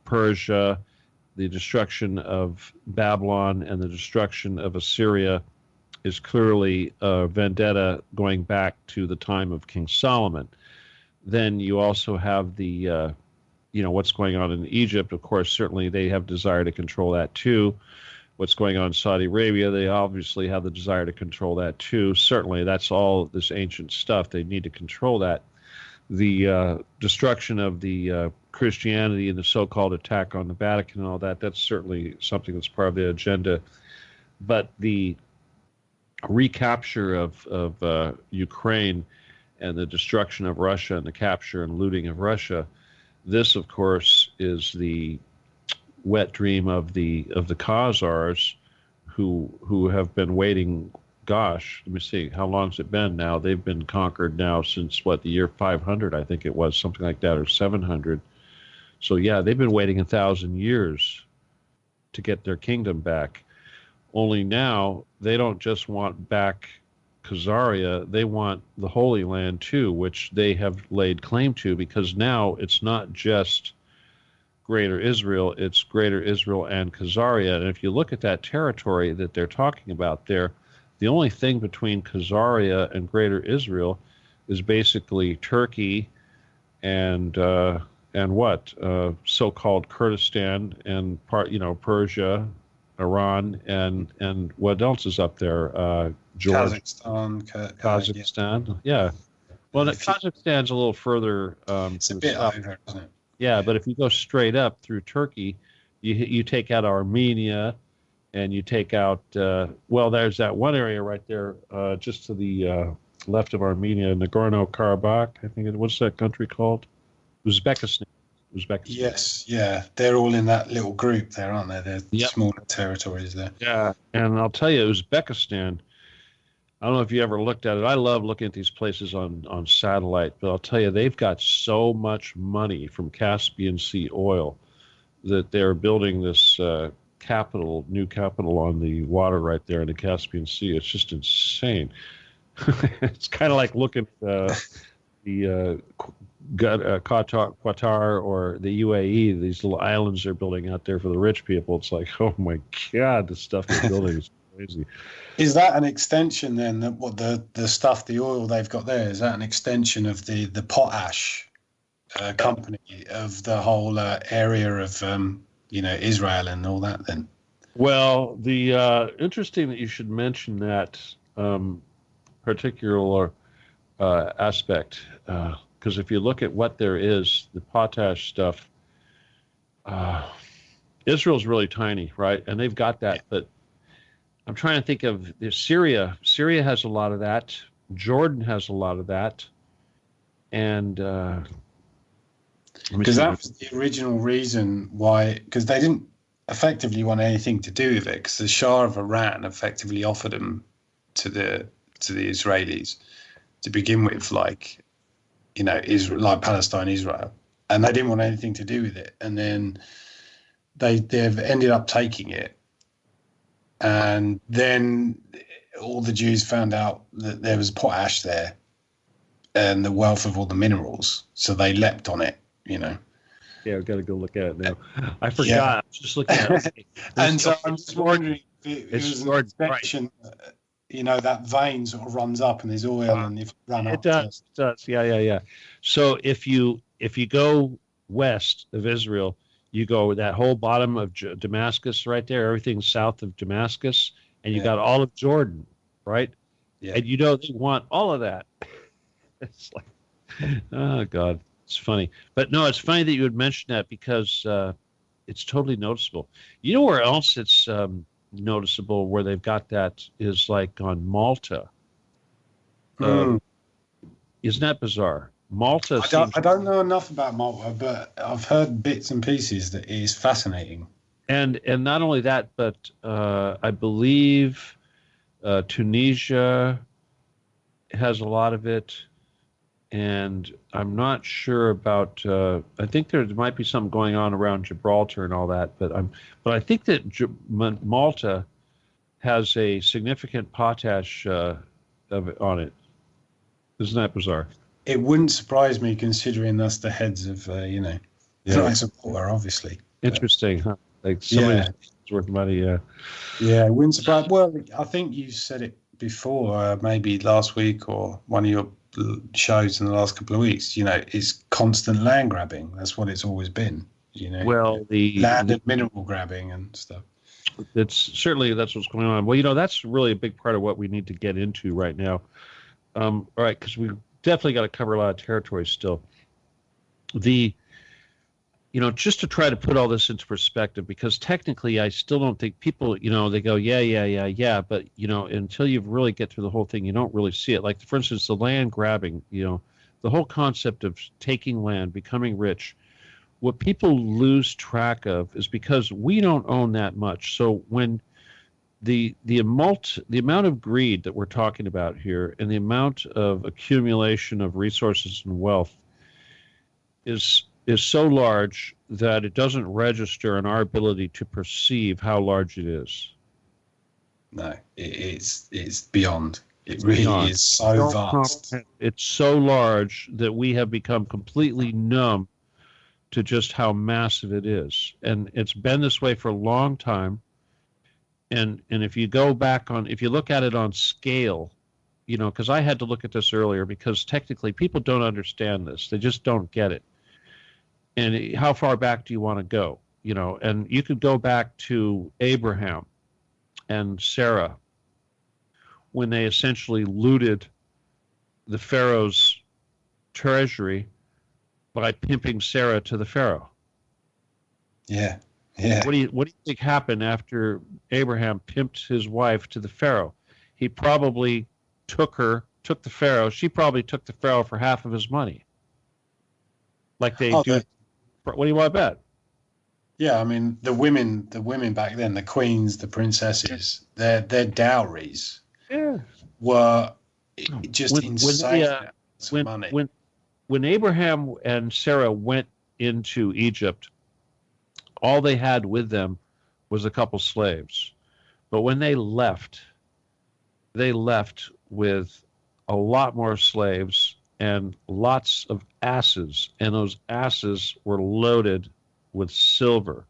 Persia, the destruction of Babylon, and the destruction of Assyria is clearly a vendetta going back to the time of King Solomon. Then you also have the, what's going on in Egypt. Of course, certainly they have desire to control that too. What's going on in Saudi Arabia, they obviously have the desire to control that too. Certainly, that's all this ancient stuff. They need to control that. The destruction of the Christianity and the so-called attack on the Vatican and all that, that's certainly something that's part of the agenda. But the recapture of Ukraine and the destruction of Russia and the capture and looting of Russia, this, of course, is the wet dream of the Khazars, who have been waiting. Gosh, let me see, how long's it been now? They've been conquered now since the year 500, I think it was, something like that, or 700. So yeah, they've been waiting 1,000 years to get their kingdom back. Only now they don't just want back Khazaria, they want the Holy Land too, which they have laid claim to, because now it's not just Greater Israel, it's Greater Israel and Khazaria. And if you look at that territory that they're talking about there, the only thing between Khazaria and Greater Israel is basically Turkey and what so-called Kurdistan and Persia, Iran, and what else is up there? Georgia, Kazakhstan. Yeah. Well, Kazakhstan's a little further. It's a bit over, isn't it? Yeah, but if you go straight up through Turkey, you take out Armenia, and you take out there's that one area right there just to the left of Armenia, Nagorno-Karabakh. I think what's that country called? Uzbekistan. Yes, yeah, they're all in that little group there, aren't they? They're smaller territories there. Yeah, and I'll tell you, Uzbekistan. I don't know if you ever looked at it. I love looking at these places on satellite, but I'll tell you, they've got so much money from Caspian Sea oil that they're building this new capital on the water right there in the Caspian Sea. It's just insane. It's kind of like looking at the Qatar or the UAE, these little islands they're building out there for the rich people. It's like, oh my God, the stuff they're building is crazy. Is that an extension then? What the oil they've got there, is that an extension of the potash company of the whole area of Israel and all that then? Well, the interesting that you should mention that particular aspect, because if you look at what there is, the potash stuff, Israel's really tiny, right? And they've got that, but I'm trying to think of Syria. Syria has a lot of that. Jordan has a lot of that. And because that was the original reason why, because they didn't effectively want anything to do with it, because the Shah of Iran effectively offered them to the Israelis to begin with, like Israel, like Palestine, Israel, and they didn't want anything to do with it. And then they've ended up taking it. And then all the Jews found out that there was potash there and the wealth of all the minerals. So they leapt on it, Yeah, I've got to go look at it now. I forgot. Yeah. I was just looking at it. And so I'm just wondering if it was an extension, right. That vein sort of runs up and there's oil and if you run up. It does. Yeah. So if you go west of Israel, you go that whole bottom of Damascus right there, everything south of Damascus, and you got all of Jordan, right? Yeah. And they want all of that. It's like, oh, God, it's funny. But no, it's funny that you would mention that because it's totally noticeable. You know where else it's noticeable where they've got that is like on Malta. Isn't that bizarre? Malta. I don't know enough about Malta, but I've heard bits and pieces that it is fascinating. And not only that, but I believe Tunisia has a lot of it, and I'm not sure about. I think there might be something going on around Gibraltar and all that, but I think that Malta has a significant potash on it. Isn't that bizarre? It wouldn't surprise me, considering that's the heads of, supporter, obviously. Interesting, huh? Like somebody's worth money, yeah. Yeah, it wouldn't surprise. Well, I think you said it before, maybe last week or one of your shows in the last couple of weeks. It's constant land grabbing. That's what it's always been. Well, the land and mineral grabbing and stuff. That's what's going on. Well, that's really a big part of what we need to get into right now. All right, because we definitely got to cover a lot of territory still. Just to try to put all this into perspective, because technically I still don't think people, they go, yeah, but, until you really get through the whole thing, you don't really see it. Like, for instance, the land grabbing, the whole concept of taking land, becoming rich, what people lose track of is because we don't own that much. So when the amount of greed that we're talking about here and the amount of accumulation of resources and wealth is so large that it doesn't register in our ability to perceive how large it is. No, it's beyond. It really is so vast. It's so large that we have become completely numb to just how massive it is. And it's been this way for a long time. And if you go back if you look at it on scale, because I had to look at this earlier, because technically people don't understand this. They just don't get it. And how far back do you want to go? And you could go back to Abraham and Sarah when they essentially looted the Pharaoh's treasury by pimping Sarah to the Pharaoh. Yeah. Yeah. What do you think happened after Abraham pimped his wife to the Pharaoh? He probably took the Pharaoh. She probably took the Pharaoh for half of his money. Like they do. What do you want to bet? Yeah, I mean the women back then, the queens, the princesses, their dowries were just insane money. When Abraham and Sarah went into Egypt, all they had with them was a couple slaves. But when they left with a lot more slaves and lots of asses. And those asses were loaded with silver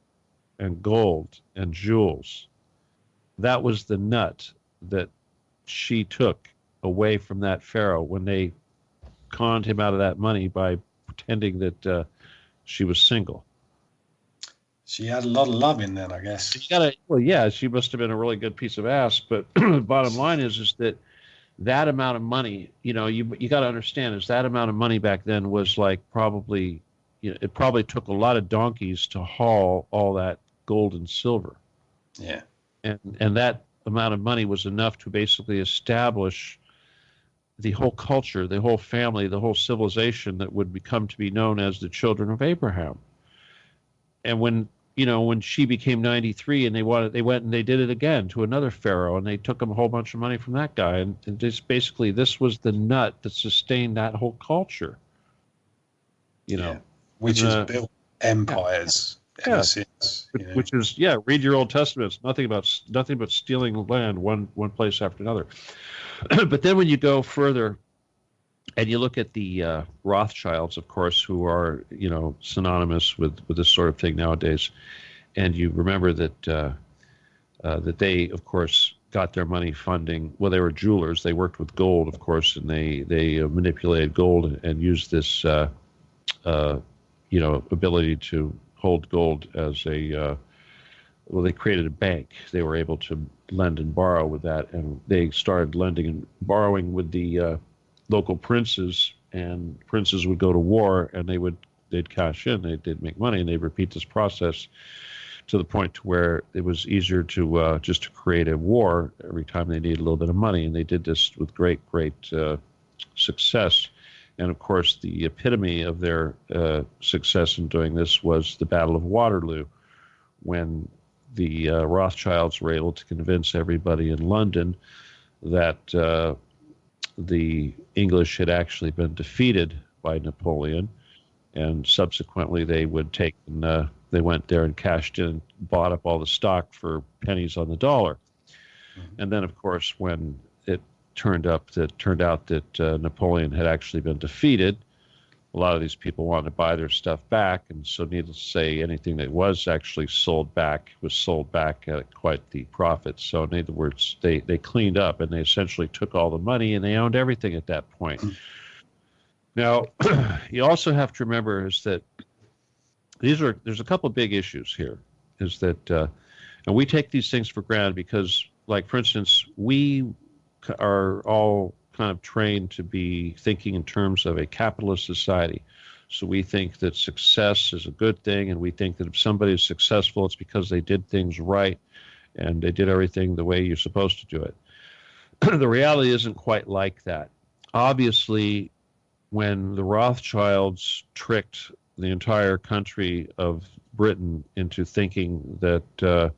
and gold and jewels. That was the nut that she took away from that Pharaoh when they conned him out of that money by pretending that she was single. She had a lot of love in then, I guess. Well, yeah, she must have been a really good piece of ass. But bottom line is that amount of money, you got to understand, is that amount of money back then was like probably, it probably took a lot of donkeys to haul all that gold and silver. Yeah. And that amount of money was enough to basically establish the whole culture, the whole family, the whole civilization that would become to be known as the children of Abraham. And when she became 93 and they went and they did it again to another pharaoh, and they took him a whole bunch of money from that guy. And just basically, this was the nut that sustained that whole culture. Which has built empires ever since. Which is, read your Old Testament. It's nothing but stealing land one place after another. But then when you go further, and you look at the Rothschilds, of course, who are, synonymous with this sort of thing nowadays, and you remember that that they, of course, got their money funding. Well, they were jewelers. They worked with gold, of course, and they manipulated gold and used this, ability to hold gold as a. They created a bank. They were able to lend and borrow with that, and they started lending and borrowing with the local princes, and princes would go to war, and they'd cash in, they'd make money, and they'd repeat this process to the point to where it was easier to just to create a war every time they needed a little bit of money, and they did this with great success. And of course, the epitome of their success in doing this was the Battle of Waterloo, when the Rothschilds were able to convince everybody in London that the English had actually been defeated by Napoleon, and subsequently they went there and cashed in, bought up all the stock for pennies on the dollar. Mm-hmm. And then, of course, when it turned out that Napoleon had actually been defeated, a lot of these people wanted to buy their stuff back, and so needless to say, anything that was actually sold back was sold back at quite the profit. So in other words, they cleaned up, and they essentially took all the money, and they owned everything at that point. Now, you also have to remember is that there's a couple of big issues here, is that, and we take these things for granted because, like, for instance, we are all kind of trained to be thinking in terms of a capitalist society. So we think that success is a good thing, and we think that if somebody is successful, it's because they did things right and they did everything the way you're supposed to do it. The reality isn't quite like that. Obviously, when the Rothschilds tricked the entire country of Britain into thinking that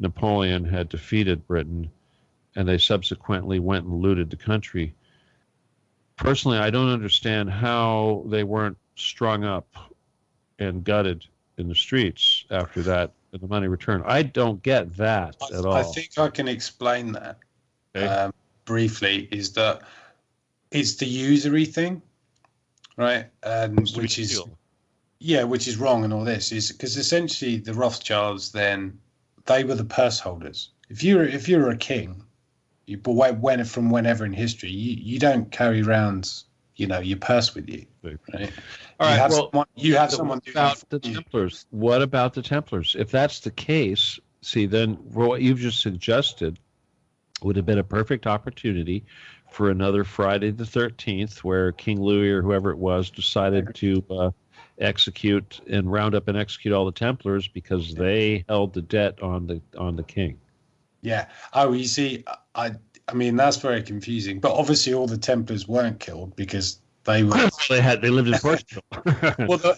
Napoleon had defeated Britain, and they subsequently went and looted the country. Personally, I don't understand how they weren't strung up and gutted in the streets after that and the money returned. I don't get that at all. I think I can explain that. Okay. briefly is that it's the usury thing, right? Which is which is wrong. And all this is because essentially the Rothschilds then they were the purse holders. If you're a king, from whenever in history, you don't carry around your purse with you, right? All right. You have someone do about the Templars. What about the Templars? If that's the case, see, then what you've just suggested would have been a perfect opportunity for another Friday the 13th, where King Louis or whoever it was decided to execute and round up and execute all the Templars because they held the debt on the king. Yeah. Oh, you see, I mean that's very confusing. But obviously, all the Templars weren't killed because they were. They lived in Portugal. Well,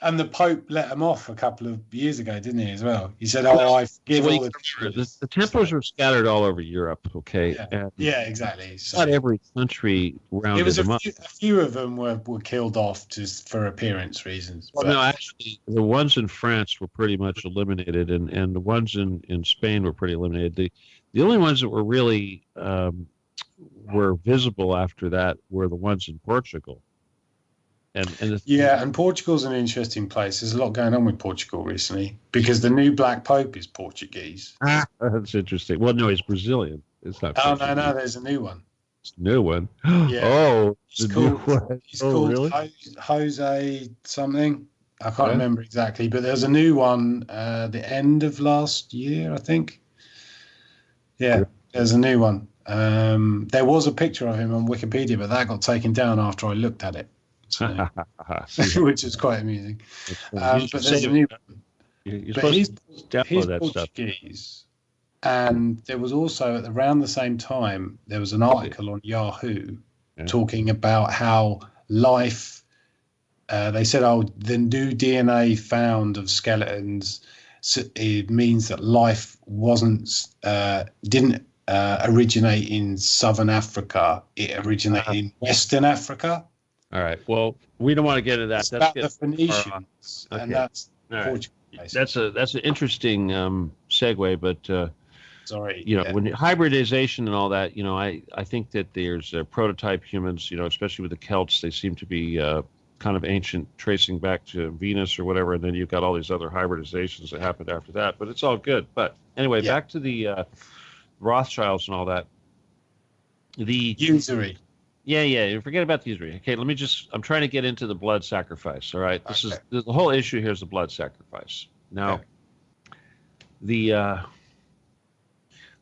and the Pope let them off a couple of years ago, didn't he? As well, he said, "Oh, I forgive all the Templars were scattered all over Europe." Okay, yeah, exactly. So, not every country rounded them up. A few of them were killed off just for appearance reasons. Well, no, actually, the ones in France were pretty much eliminated, and the ones in Spain were pretty eliminated. The only ones that were really were visible after that were the ones in Portugal. And Portugal's an interesting place. There's a lot going on with Portugal recently because the new Black Pope is Portuguese. That's interesting. Well, no, he's Brazilian. It's not. Oh, no, there's a new one. It's a new one. Yeah. Oh, he's called really? Jose something. I can't remember exactly, but there's a new one the end of last year, I think. Yeah, there's a new one. There was a picture of him on Wikipedia, but that got taken down after I looked at it, which is quite amusing. But there's a new one. But he's Portuguese. And there was also, around the same time, there was an article on Yahoo talking about how life, they said, the new DNA found of skeletons, it means that life didn't originate in Southern Africa. It originated in Western Africa. All right. Well, we don't want to get into that. That's about the Phoenicians, and that's Portugal. That's an interesting segue, but sorry, when hybridization and all that, I think that there's prototype humans, especially with the Celts, they seem to be kind of ancient, tracing back to Venus or whatever, and then you've got all these other hybridizations that happened after that. But it's all good. But anyway, back to the Rothschilds and all that. The usury. Yeah. Forget about the usury. Okay, I'm trying to get into the blood sacrifice. All right, this is the whole issue here is the blood sacrifice. Now,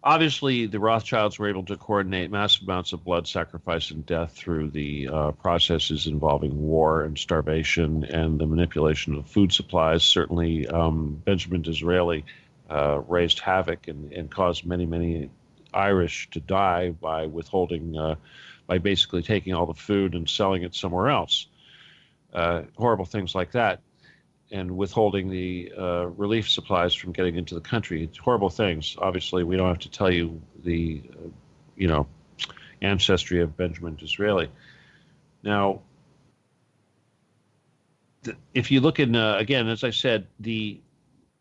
obviously, the Rothschilds were able to coordinate massive amounts of blood sacrifice and death through the processes involving war and starvation and the manipulation of food supplies. Certainly, Benjamin Disraeli raised havoc and caused many, many Irish to die by withholding, by basically taking all the food and selling it somewhere else. Horrible things like that. And withholding the relief supplies from getting into the country. It's horrible things. Obviously, we don't have to tell you the, ancestry of Benjamin Disraeli. Now, if you look in, again, as I said, the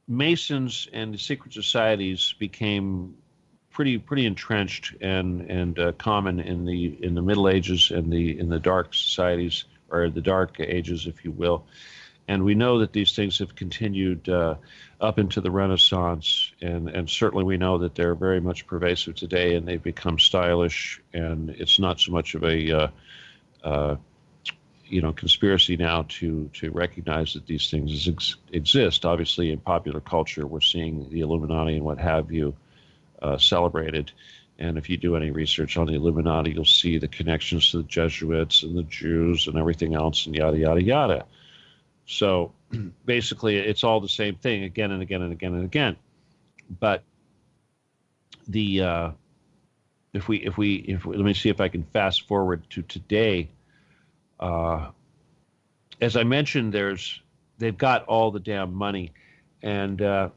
Masons and the secret societies became pretty entrenched and common in the Middle Ages and in the dark societies, or the Dark Ages, if you will. And we know that these things have continued up into the Renaissance, and certainly we know that they're very much pervasive today, and they've become stylish, and it's not so much of a conspiracy now to recognize that these things exist. Obviously, in popular culture, we're seeing the Illuminati and what have you celebrated. And if you do any research on the Illuminati, you'll see the connections to the Jesuits and the Jews and everything else, and yada, yada, yada. So basically, it's all the same thing again and again and again and again. But the if we let me see if I can fast forward to today. As I mentioned, they've got all the damn money, and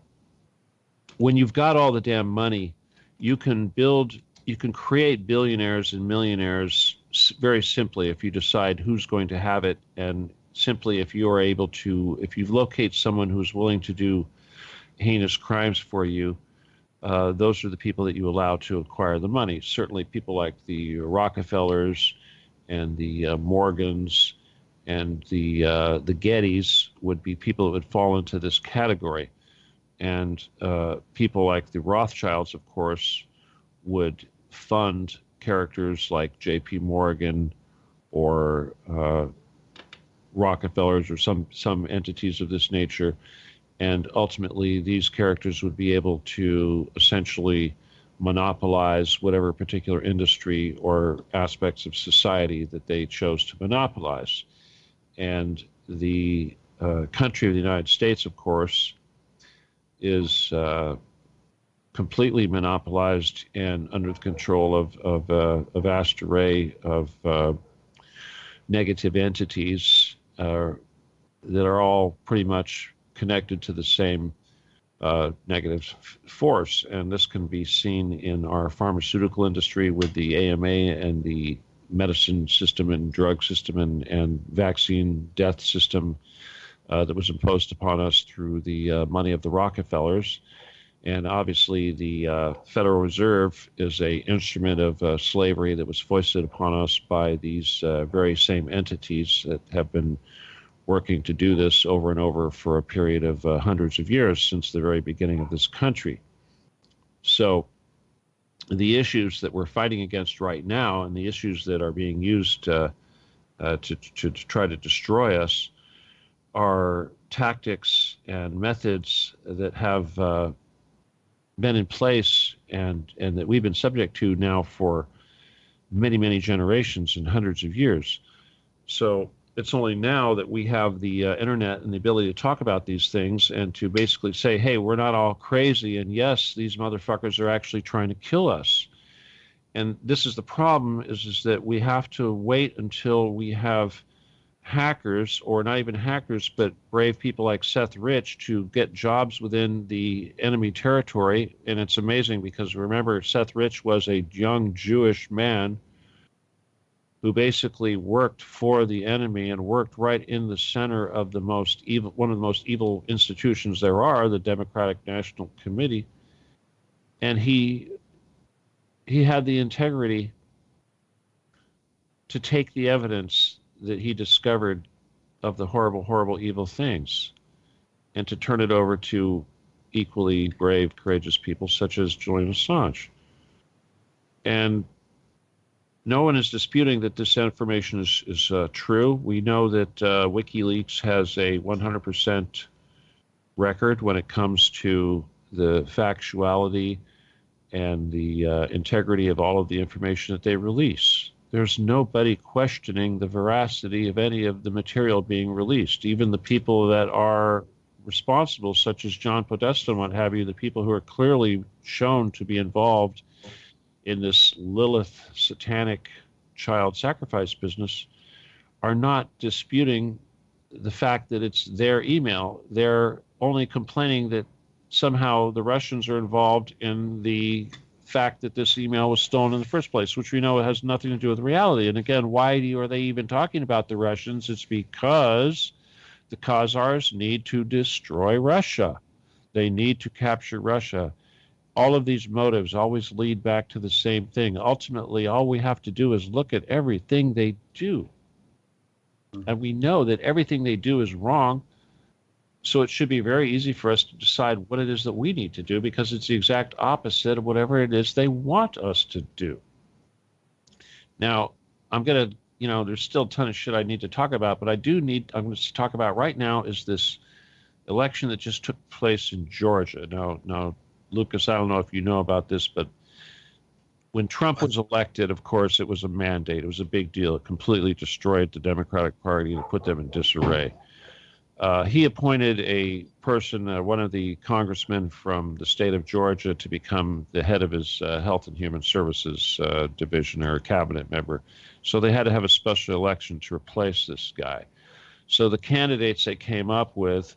when you've got all the damn money, you can create billionaires and millionaires very simply if you decide who's going to have it, and simply if you locate someone who's willing to do heinous crimes for you, those are the people that you allow to acquire the money. Certainly people like the Rockefellers and the Morgans and the Gettys would be people that would fall into this category. And people like the Rothschilds, of course, would fund characters like J.P. Morgan or Rockefellers or some entities of this nature. And ultimately, these characters would be able to essentially monopolize whatever particular industry or aspects of society that they chose to monopolize. And the country of the United States, of course, is completely monopolized and under the control of a vast array of negative entities that are all pretty much connected to the same negative force. And this can be seen in our pharmaceutical industry with the AMA and the medicine system and drug system and vaccine death system that was imposed upon us through the money of the Rockefellers. And obviously the Federal Reserve is a instrument of slavery that was foisted upon us by these very same entities that have been working to do this over and over for a period of hundreds of years since the very beginning of this country. So the issues that we're fighting against right now and the issues that are being used to try to destroy us are tactics and methods that have been in place and that we've been subject to now for many, many generations and hundreds of years. So it's only now that we have the internet and the ability to talk about these things and to basically say, hey, we're not all crazy, and yes, these motherfuckers are actually trying to kill us. And this is the problem, is that we have to wait until we have hackers, or not even hackers, but brave people like Seth Rich to get jobs within the enemy territory. And it's amazing because remember, Seth Rich was a young Jewish man who basically worked for the enemy and worked right in the center of the most evil, one of the most evil institutions there are, the Democratic National Committee. And he had the integrity to take the evidence that he discovered of the horrible, horrible, evil things and to turn it over to equally brave, courageous people such as Julian Assange. And no one is disputing that this information is true. We know that WikiLeaks has a 100% record when it comes to the factuality and the integrity of all of the information that they release. There's nobody questioning the veracity of any of the material being released. Even the people that are responsible, such as John Podesta and what have you, the people who are clearly shown to be involved in this Lilith satanic child sacrifice business, are not disputing the fact that it's their email. They're only complaining that somehow the Russians are involved in the fact that this email was stolen in the first place, which we know has nothing to do with reality. And again, why are they even talking about the Russians? It's because the Khazars need to destroy Russia. They need to capture Russia. All of these motives always lead back to the same thing. Ultimately, all we have to do is look at everything they do. And we know that everything they do is wrong. So it should be very easy for us to decide what it is that we need to do, because it's the exact opposite of whatever it is they want us to do. Now, I'm going to, there's still a ton of shit I need to talk about, but I'm going to talk about right now is this election that just took place in Georgia. Now, Lucas, I don't know if you know about this, but when Trump was elected, of course, it was a mandate. It was a big deal. It completely destroyed the Democratic Party and put them in disarray. He appointed a person, one of the congressmen from the state of Georgia, to become the head of his Health and Human Services division, or a cabinet member. So they had to have a special election to replace this guy. So the candidates they came up with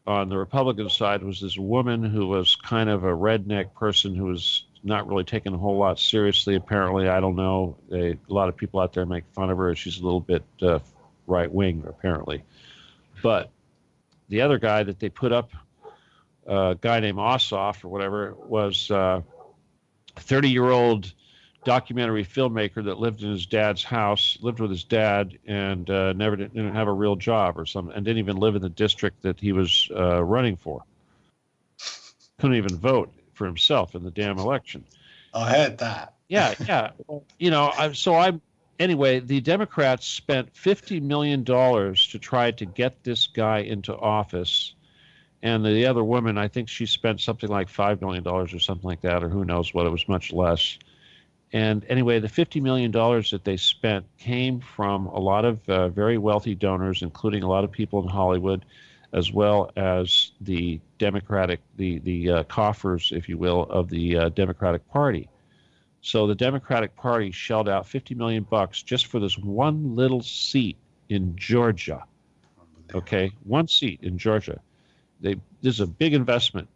on the Republican side was this woman who was kind of a redneck person who was not really taken a whole lot seriously, apparently. I don't know. A lot of people out there make fun of her. She's a little bit right-wing, apparently. But the other guy that they put up guy named Ossoff or whatever was a 30-year-old documentary filmmaker that lived in his dad's house, lived with his dad, and never didn't have a real job or something, and didn't even live in the district that he was running for. Couldn't even vote for himself in the damn election. I heard that. Yeah. Anyway, the Democrats spent $50 million to try to get this guy into office. And the other woman, I think she spent something like $5 million or something like that, or who knows what, it was much less. And anyway, the $50 million that they spent came from a lot of very wealthy donors, including a lot of people in Hollywood, as well as the Democratic, the coffers, if you will, of the Democratic Party. So the Democratic Party shelled out $50 million just for this one little seat in Georgia. Okay, one seat in Georgia. This is a big investment.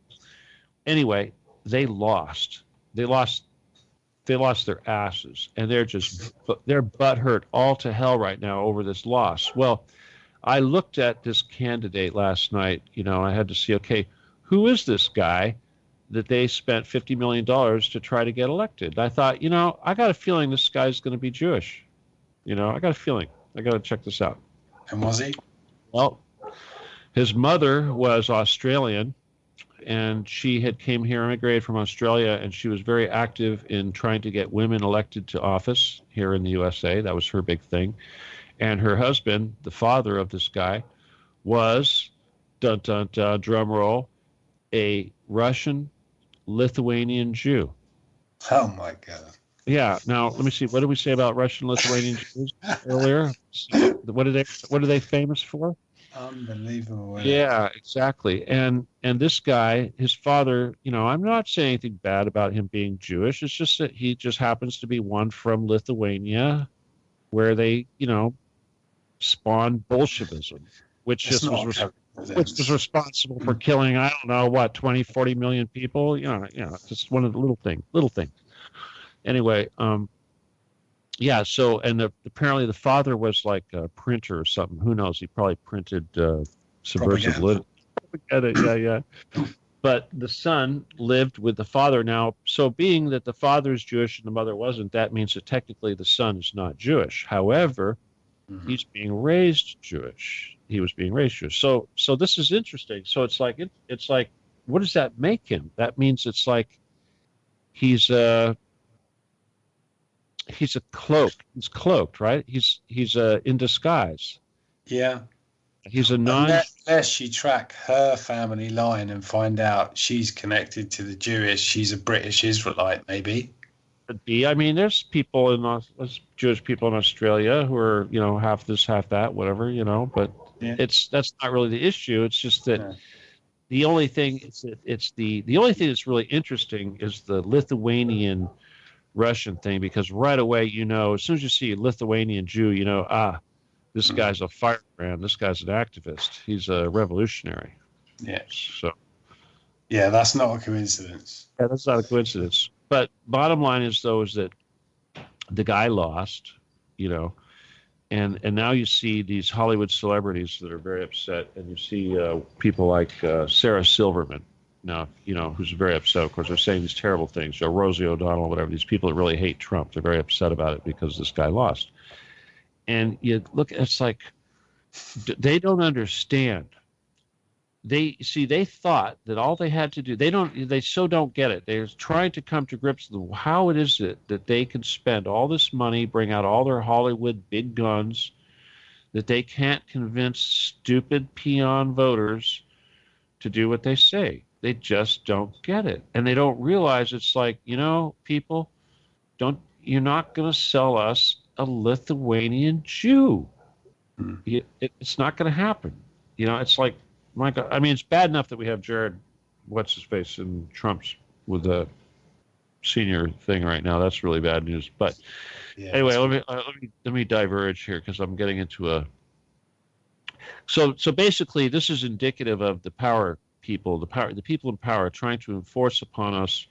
Anyway, they lost. They lost their asses, and they're butthurt all to hell right now over this loss. Well, I looked at this candidate last night. I had to see, okay, who is this guy that they spent $50 million to try to get elected? I thought, I got a feeling this guy's going to be Jewish. I got a feeling. I got to check this out. And was he? Well, his mother was Australian, and she had came here, immigrated from Australia, and she was very active in trying to get women elected to office here in the USA. That was her big thing. And her husband, the father of this guy, was, dun, dun, dun, drum roll, a Russian Lithuanian Jew. Oh my God. Yeah. Now let me see. What did we say about Russian Lithuanian Jews earlier? What are they famous for? Unbelievable. Yeah, exactly. And this guy, his father, I'm not saying anything bad about him being Jewish. It's just that he just happens to be one from Lithuania, where they, spawned Bolshevism, which was responsible for killing, I don't know, 20, 40 million people. Just one of the little things. Anyway, yeah. So, and apparently the father was like a printer or something. Who knows? He probably printed subversive literature. Yeah. But the son lived with the father. Now, so being that the father is Jewish and the mother wasn't, that means that technically the son is not Jewish. However, he's being raised Jewish. He was being raised Jewish. So this is interesting. So it's like, what does that make him? That means it's like he's a cloak. He's cloaked, right? He's in disguise. Yeah. He's unless you track her family line and find out she's connected to the Jewish, she's a British Israelite, maybe. Could be. I mean, there's Jewish people in Australia who are, half this, half that, whatever, but that's not really the issue. It's just that the only thing the only thing that's really interesting is the Lithuanian Russian thing, because right away, as soon as you see a Lithuanian Jew, this guy's a firebrand. This guy's an activist. He's a revolutionary. Yeah. So. Yeah, that's not a coincidence. Yeah, that's not a coincidence. But bottom line is that the guy lost, and now you see these Hollywood celebrities that are very upset, and you see people like Sarah Silverman. Now, who's very upset. Of course, they're saying these terrible things. Rosie O'Donnell, whatever. These people that really hate Trump, they're very upset about it because this guy lost. And you look, it's like they don't understand. They thought that all they had to do, they don't get it. They're trying to come to grips with how it is that they can spend all this money, bring out all their Hollywood big guns, that they can't convince stupid peon voters to do what they say. They just don't get it. And they don't realize it's like, people, you're not going to sell us a Lithuanian Jew. It's not going to happen. It's like, my God, I mean, it's bad enough that we have Jared, what's his face, in Trump's with the senior thing right now. That's really bad news. But anyway, let me diverge here because I'm getting into a. So basically, this is indicative of the the people in power trying to enforce upon us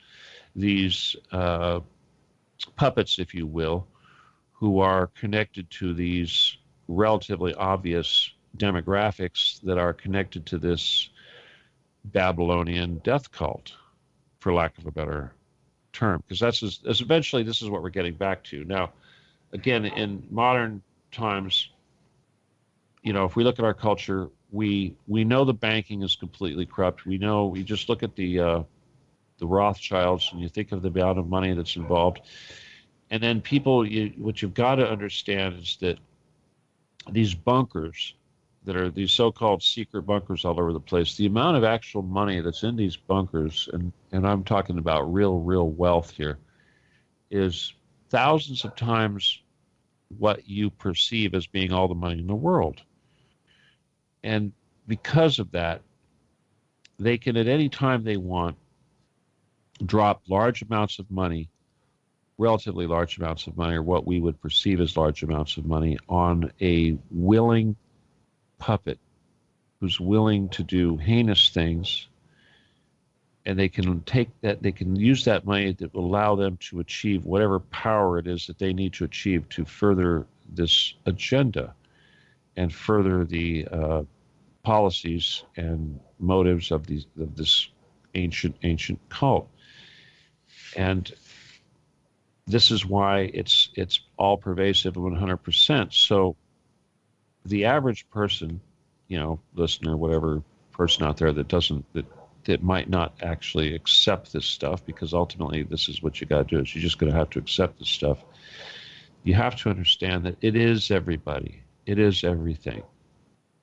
these puppets, if you will, who are connected to these relatively obvious demographics that are connected to this Babylonian death cult, for lack of a better term, because that's eventually this is what we're getting back to. Now, again, in modern times, if we look at our culture, we know the banking is completely corrupt. We know, we just look at the Rothschilds and you think of the amount of money that's involved. And then what you've got to understand is that these bunkers that are these so-called secret bunkers all over the place, the amount of actual money that's in these bunkers, and I'm talking about real wealth here, is thousands of times what you perceive as being all the money in the world. And because of that, they can at any time they want drop large amounts of money, relatively large amounts of money, or what we would perceive as large amounts of money, on a willing puppet who's willing to do heinous things, and they can use that money that will allow them to achieve whatever power it is that they need to achieve to further this agenda and further the policies and motives of this ancient cult. And this is why it's all pervasive 100%. So the average person, listener, whatever person out there that might not actually accept this stuff, because ultimately this is what you got to do, is you're just going to have to accept this stuff. You have to understand that it is everybody. It is everything.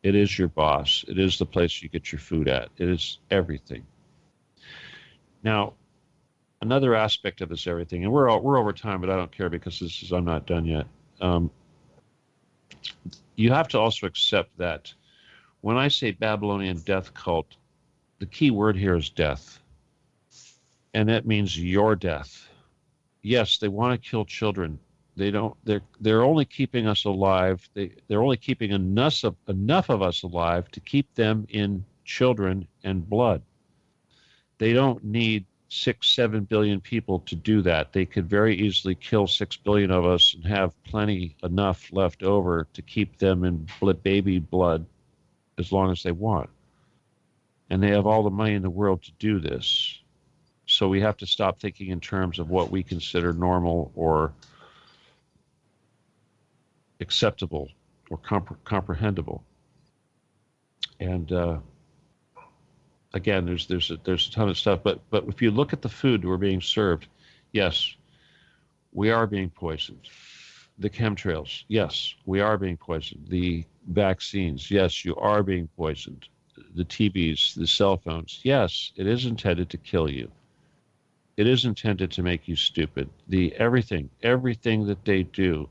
It is your boss. It is the place you get your food at. It is everything. Now, another aspect of this everything, and we're over time, but I don't care because I'm not done yet. You have to also accept that when I say Babylonian death cult, the key word here is death. And that means your death. Yes, they want to kill children. They're only keeping us alive. They're only keeping enough of us alive to keep them in children and blood. They don't need 6-7 billion people to do that. They could very easily kill 6 billion of us and have enough left over to keep them in baby blood as long as they want. And they have all the money in the world to do this. So we have to stop thinking in terms of what we consider normal or acceptable or comprehensible. And again, there's a ton of stuff, but if you look at the food we're being served, yes, we are being poisoned. The chemtrails, yes, we are being poisoned. The vaccines, yes, you are being poisoned. The TVs, the cell phones, yes, it is intended to kill you. It is intended to make you stupid. Everything that they do.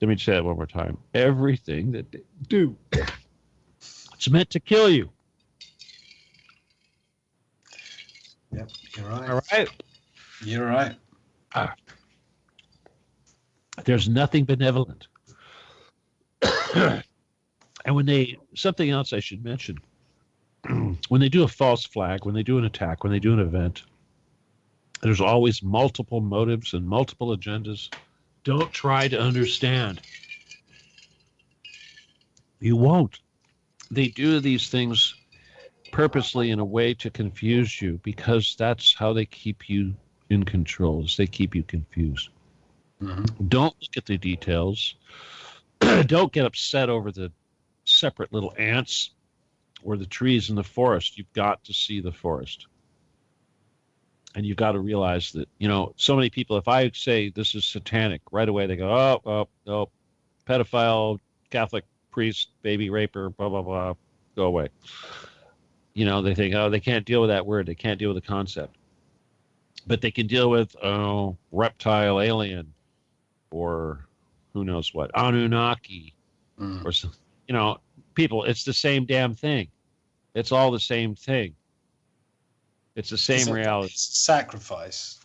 Let me say that one more time. Everything that they do. It's meant to kill you. Yep, you're right. All right. You're right. There's nothing benevolent. And something else I should mention, when they do a false flag, when they do an attack, when they do an event, there's always multiple motives and multiple agendas. Don't try to understand. You won't. They do these things purposely in a way to confuse you, because that's how they keep you in control, is they keep you confused. Mm-hmm. Don't look at the details. Don't get upset over the separate little ants or the trees in the forest. You've got to see the forest. And you've got to realize that, so many people, if I say this is satanic, right away they go, oh, pedophile, Catholic priest, baby raper, blah, blah, blah, go away. They think, they can't deal with that word. They can't deal with the concept. But they can deal with, reptile alien, or who knows what, Anunnaki, or some, people, it's the same damn thing. It's all the same thing. It's the same reality. It's sacrifice.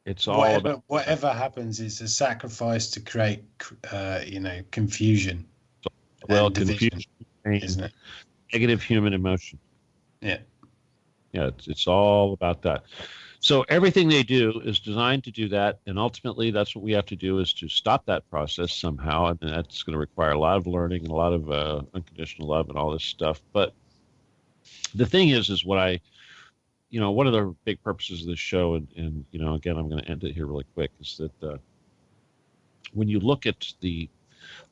It's all about whatever happens is a sacrifice to create, confusion. Well, confusion, isn't it? Negative human emotion. Yeah. Yeah, it's all about that. So everything they do is designed to do that, and ultimately that's what we have to do is to stop that process somehow, and that's going to require a lot of learning and a lot of unconditional love and all this stuff. But the thing is what one of the big purposes of this show, and again, I'm going to end it here really quick, is that when you look at the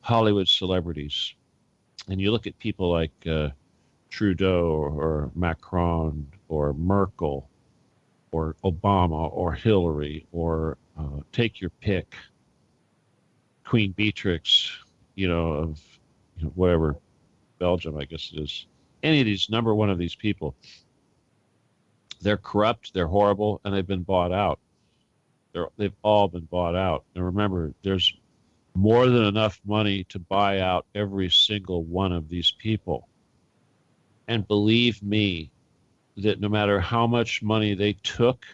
Hollywood celebrities and you look at people like Trudeau or Macron or Merkel or Obama or Hillary or take your pick, Queen Beatrix, of whatever, Belgium, I guess it is. Any of these, number one of these people, they're corrupt, they're horrible, and they've been bought out. They've all been bought out. And remember, there's more than enough money to buy out every single one of these people. And believe me, that no matter how much money they took,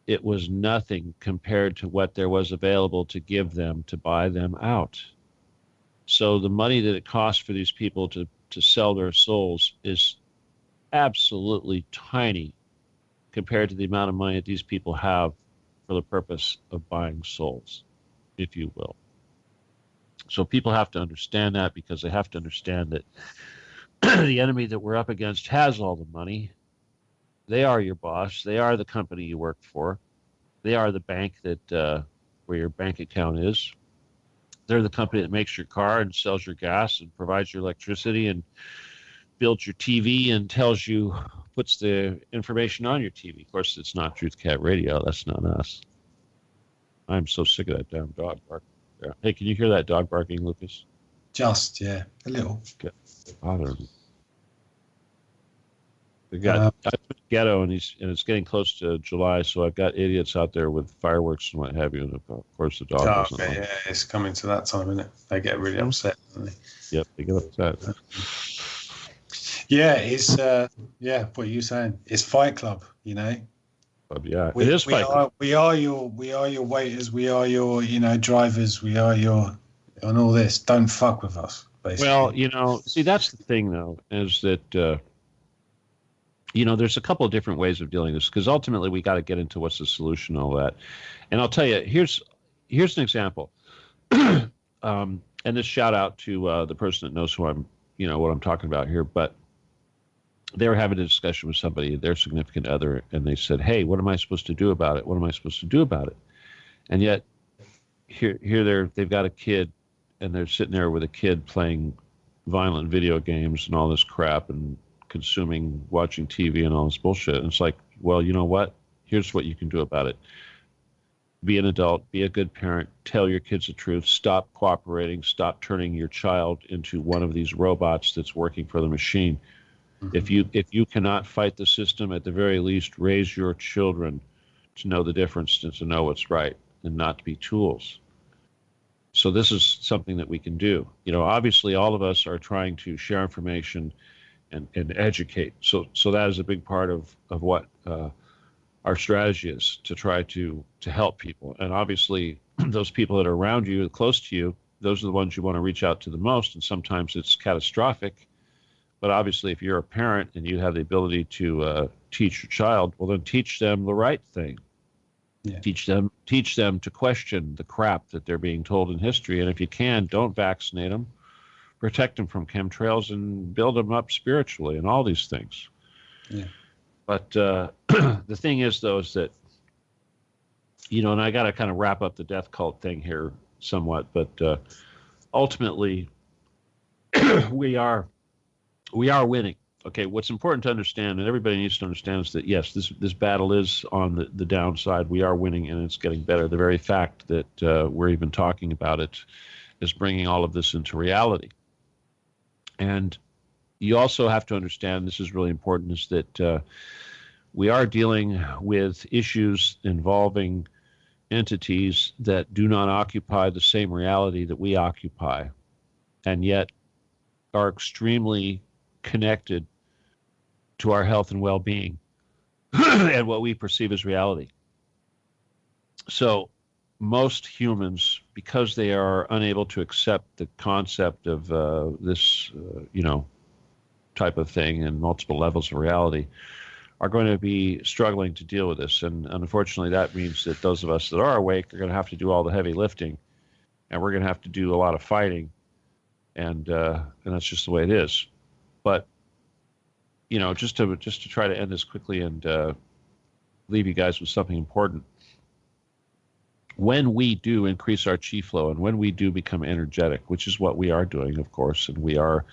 it was nothing compared to what there was available to give them to buy them out. So the money that it costs for these people to sell their souls is absolutely tiny compared to the amount of money that these people have for the purpose of buying souls, if you will. So people have to understand that, because they have to understand that the enemy that we're up against has all the money. They are your boss. They are the company you work for. They are the bank that where your bank account is. They're the company that makes your car and sells your gas and provides your electricity and builds your TV and puts the information on your TV. Of course, it's not Truth Cat Radio. That's not us. I'm so sick of that damn dog barking. Yeah. Hey, can you hear that dog barking, Lucas? Just, yeah, a little. Okay. Bother me. I put the ghetto, and it's getting close to July, so I've got idiots out there with fireworks and what have you. And of course, the dog doesn't. Yeah, it's coming to that time, isn't it? They get really upset, don't they? Yep, they get upset. Yeah, it's what are you saying? It's Fight Club, Yeah, it is Fight Club. We are your waiters. We are your drivers. We are your and all this. Don't fuck with us. Basically. Well, see, that's the thing, though, is that there's a couple of different ways of dealing with this, because ultimately we got to get into what's the solution and all that. And I'll tell you, here's an example. And this shout out to the person that knows what I'm talking about here, but they were having a discussion with somebody, their significant other, and they said, "Hey, what am I supposed to do about it? What am I supposed to do about it?" And yet, here they've got a kid, and they're sitting there with a kid playing violent video games and all this crap and watching TV and all this bullshit. And it's like, well, you know what? Here's what you can do about it. Be an adult, be a good parent, tell your kids the truth, stop cooperating, stop turning your child into one of these robots that's working for the machine. Mm-hmm. If you cannot fight the system, at the very least, raise your children to know the difference and to know what's right and not to be tools. So this is something that we can do. Obviously, all of us are trying to share information and educate. So that is a big part of what our strategy is, to try to help people. And obviously, those people that are around you, close to you, those are the ones you want to reach out to the most. And sometimes it's catastrophic. But obviously, if you're a parent and you have the ability to teach your child, well, then teach them the right thing. Yeah. Teach them to question the crap that they're being told in history. And if you can, don't vaccinate them. Protect them from chemtrails and build them up spiritually and all these things. Yeah. But the thing is, though, is that, and I got to kind of wrap up the death cult thing here somewhat, but ultimately we are winning. Okay, what's important to understand, and everybody needs to understand, is that, yes, this battle is on the downside. We are winning, and it's getting better. The very fact that we're even talking about it is bringing all of this into reality. And you also have to understand, this is really important, is that we are dealing with issues involving entities that do not occupy the same reality that we occupy, and yet are extremely connected to our health and well-being and what we perceive as reality. So most humans, because they are unable to accept the concept of this, type of thing and multiple levels of reality, are going to be struggling to deal with this. And unfortunately, that means that those of us that are awake are going to have to do all the heavy lifting, and we're going to have to do a lot of fighting. And that's just the way it is. But, just to try to end this quickly and leave you guys with something important. When we do increase our chi flow and when we do become energetic, which is what we are doing, of course, and we are,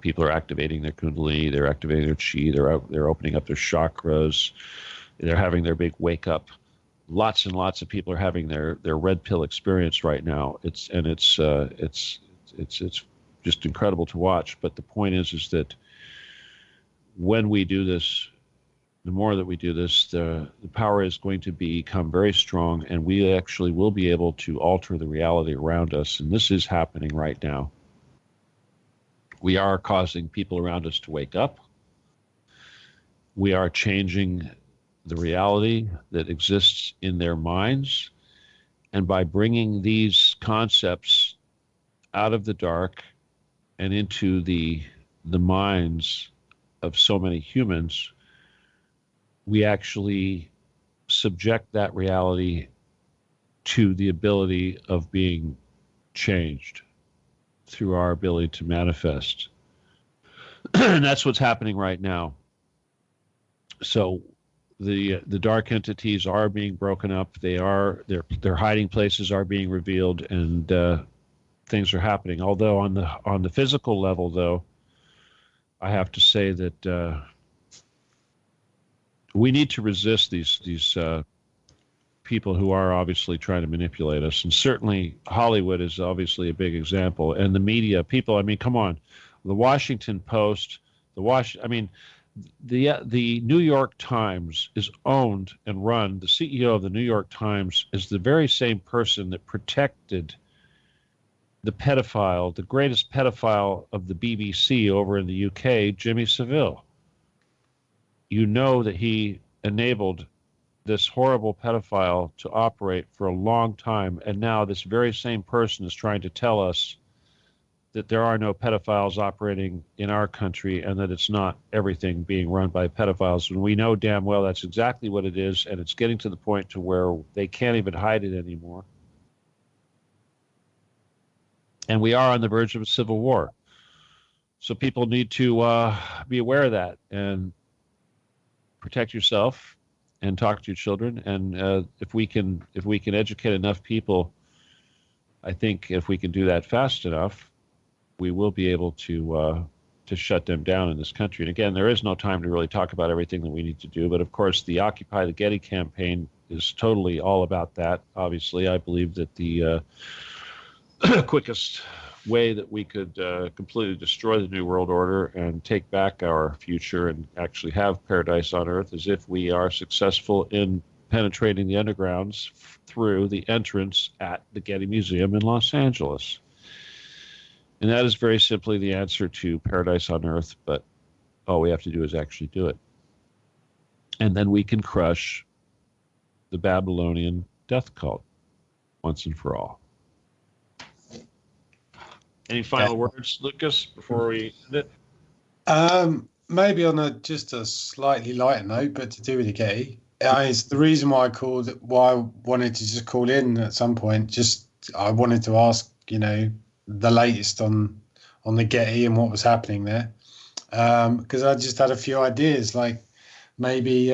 people are activating their kundalini, they're activating their chi, they're opening up their chakras, they're having their big wake up. Lots and lots of people are having their red pill experience right now. It's just incredible to watch. But the point is that when we do this, the more that we do this, the power is going to become very strong, and we actually will be able to alter the reality around us. And this is happening right now. We are causing people around us to wake up. We are changing the reality that exists in their minds. And by bringing these concepts out of the dark and into the minds of so many humans, we actually subject that reality to the ability of being changed through our ability to manifest. And that's what's happening right now. So the dark entities are being broken up. Their hiding places are being revealed, and things are happening. Although on the physical level, though, I have to say that we need to resist these people who are obviously trying to manipulate us. And certainly Hollywood is obviously a big example. And the media, people, come on. The Washington Post, the New York Times is owned and run. The CEO of the New York Times is the very same person that protected the pedophile, the greatest pedophile of the BBC over in the UK, Jimmy Savile. You know that he enabled this horrible pedophile to operate for a long time, and now this very same person is trying to tell us that there are no pedophiles operating in our country and that it's not everything being run by pedophiles. And we know damn well that's exactly what it is, and it's getting to the point to where they can't even hide it anymore. And we are on the verge of a civil war. So people need to be aware of that and protect yourself and talk to your children. And if we can educate enough people, I think if we can do that fast enough, we will be able to shut them down in this country. And again, there is no time to really talk about everything that we need to do. But of course, the Occupy the Getty campaign is totally all about that. Obviously, I believe that the quickest way that we could completely destroy the New World Order and take back our future and actually have paradise on Earth is if we are successful in penetrating the undergrounds through the entrance at the Getty Museum in Los Angeles. And that is very simply the answer to paradise on Earth, but all we have to do is actually do it. And then we can crush the Babylonian death cult once and for all. Any final words, Lucas, before we end it? Maybe on just a slightly lighter note, but to do with the Getty. It's the reason why I wanted to just call in at some point. I wanted to ask, the latest on the Getty and what was happening there, because I just had a few ideas, like maybe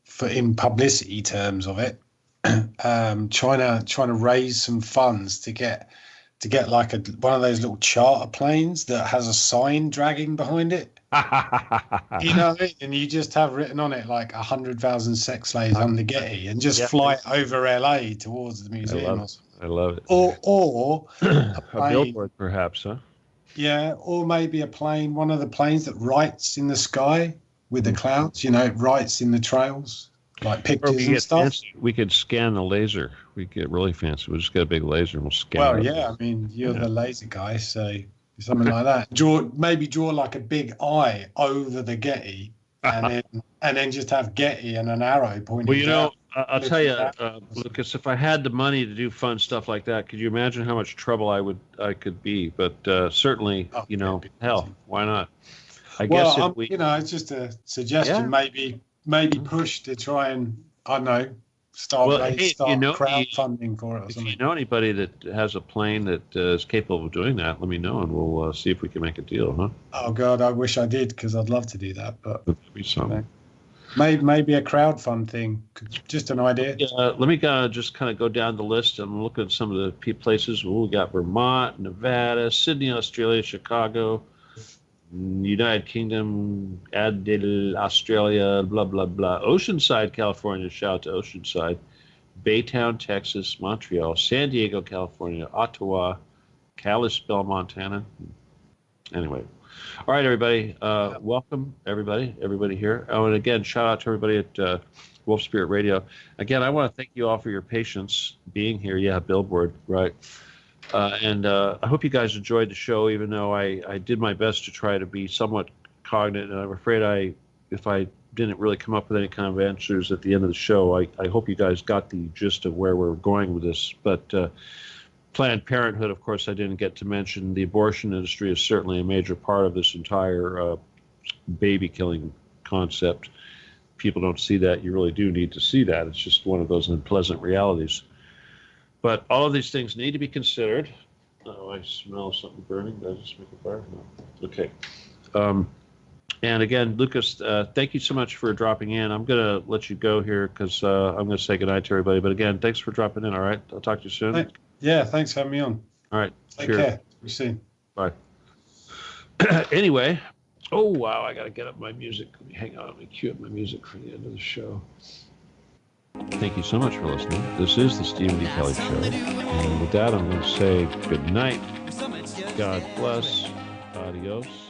for in publicity terms of it, trying to raise some funds to get like one of those little charter planes that has a sign dragging behind it. You know what I mean? And you just have written on it like 100,000 sex slaves on the Getty, and just fly it over LA towards the museum. I love it. Or a billboard, perhaps, huh? Yeah, or maybe a plane, one of the planes that writes in the sky with the clouds. It writes in the trails, like pictures and stuff. Fancy. We could scan the laser. We get really fancy. We'll just get a big laser and we'll scan. Well, yeah, you're the laser guy, so something like that. Draw like a big eye over the Getty, and then just have Getty and an arrow pointing. Well, I'll tell you, Lucas, if I had the money to do fun stuff like that, could you imagine how much trouble I could be? But certainly, hell, why not? I Well, guess if we, you know, it's just a suggestion. yeah. Maybe push to try and, I don't know, Well, hey, if you know crowdfunding for it or if something. you know anybody that has a plane that is capable of doing that, let me know, and we'll see if we can make a deal, huh? Oh God, I wish I did, because I'd love to do that, but That'd be something. Maybe a crowdfund thing. Just an idea. Yeah, let me just kind of go down the list and look at some of the places. Well, we got Vermont, Nevada, Sydney, Australia, Chicago, United Kingdom, Adelaide, Australia, blah, blah, blah. Oceanside, California. Shout out to Oceanside. Baytown, Texas, Montreal, San Diego, California, Ottawa, Kalispell, Montana. Anyway. All right, everybody. Welcome, everybody here. Oh, and again, shout out to everybody at Wolf Spirit Radio. Again, I want to thank you all for your patience being here. Yeah, Billboard, right. And I hope you guys enjoyed the show, even though I did my best to try to be somewhat cognate. And I'm afraid if I didn't really come up with any kind of answers at the end of the show, I hope you guys got the gist of where we're going with this. But Planned Parenthood, of course, I didn't get to mention. The abortion industry is certainly a major part of this entire baby killing concept. People don't see that. You really do need to see that. It's just one of those unpleasant realities. But all of these things need to be considered. Oh, I smell something burning. Did I just make a fire? No. Okay. And again, Lucas, thank you so much for dropping in. I'm going to let you go here because I'm going to say goodnight to everybody. But again, thanks for dropping in. All right. I'll talk to you soon. Yeah, thanks for having me on. All right. Take care. See you soon. Bye. Anyway. Oh, wow. I got to get up my music. Hang on. Let me cue up my music for the end of the show. Thank you so much for listening. This is the Steven D Kelley Show. And with that, I'm going to say good night. God bless. Adios.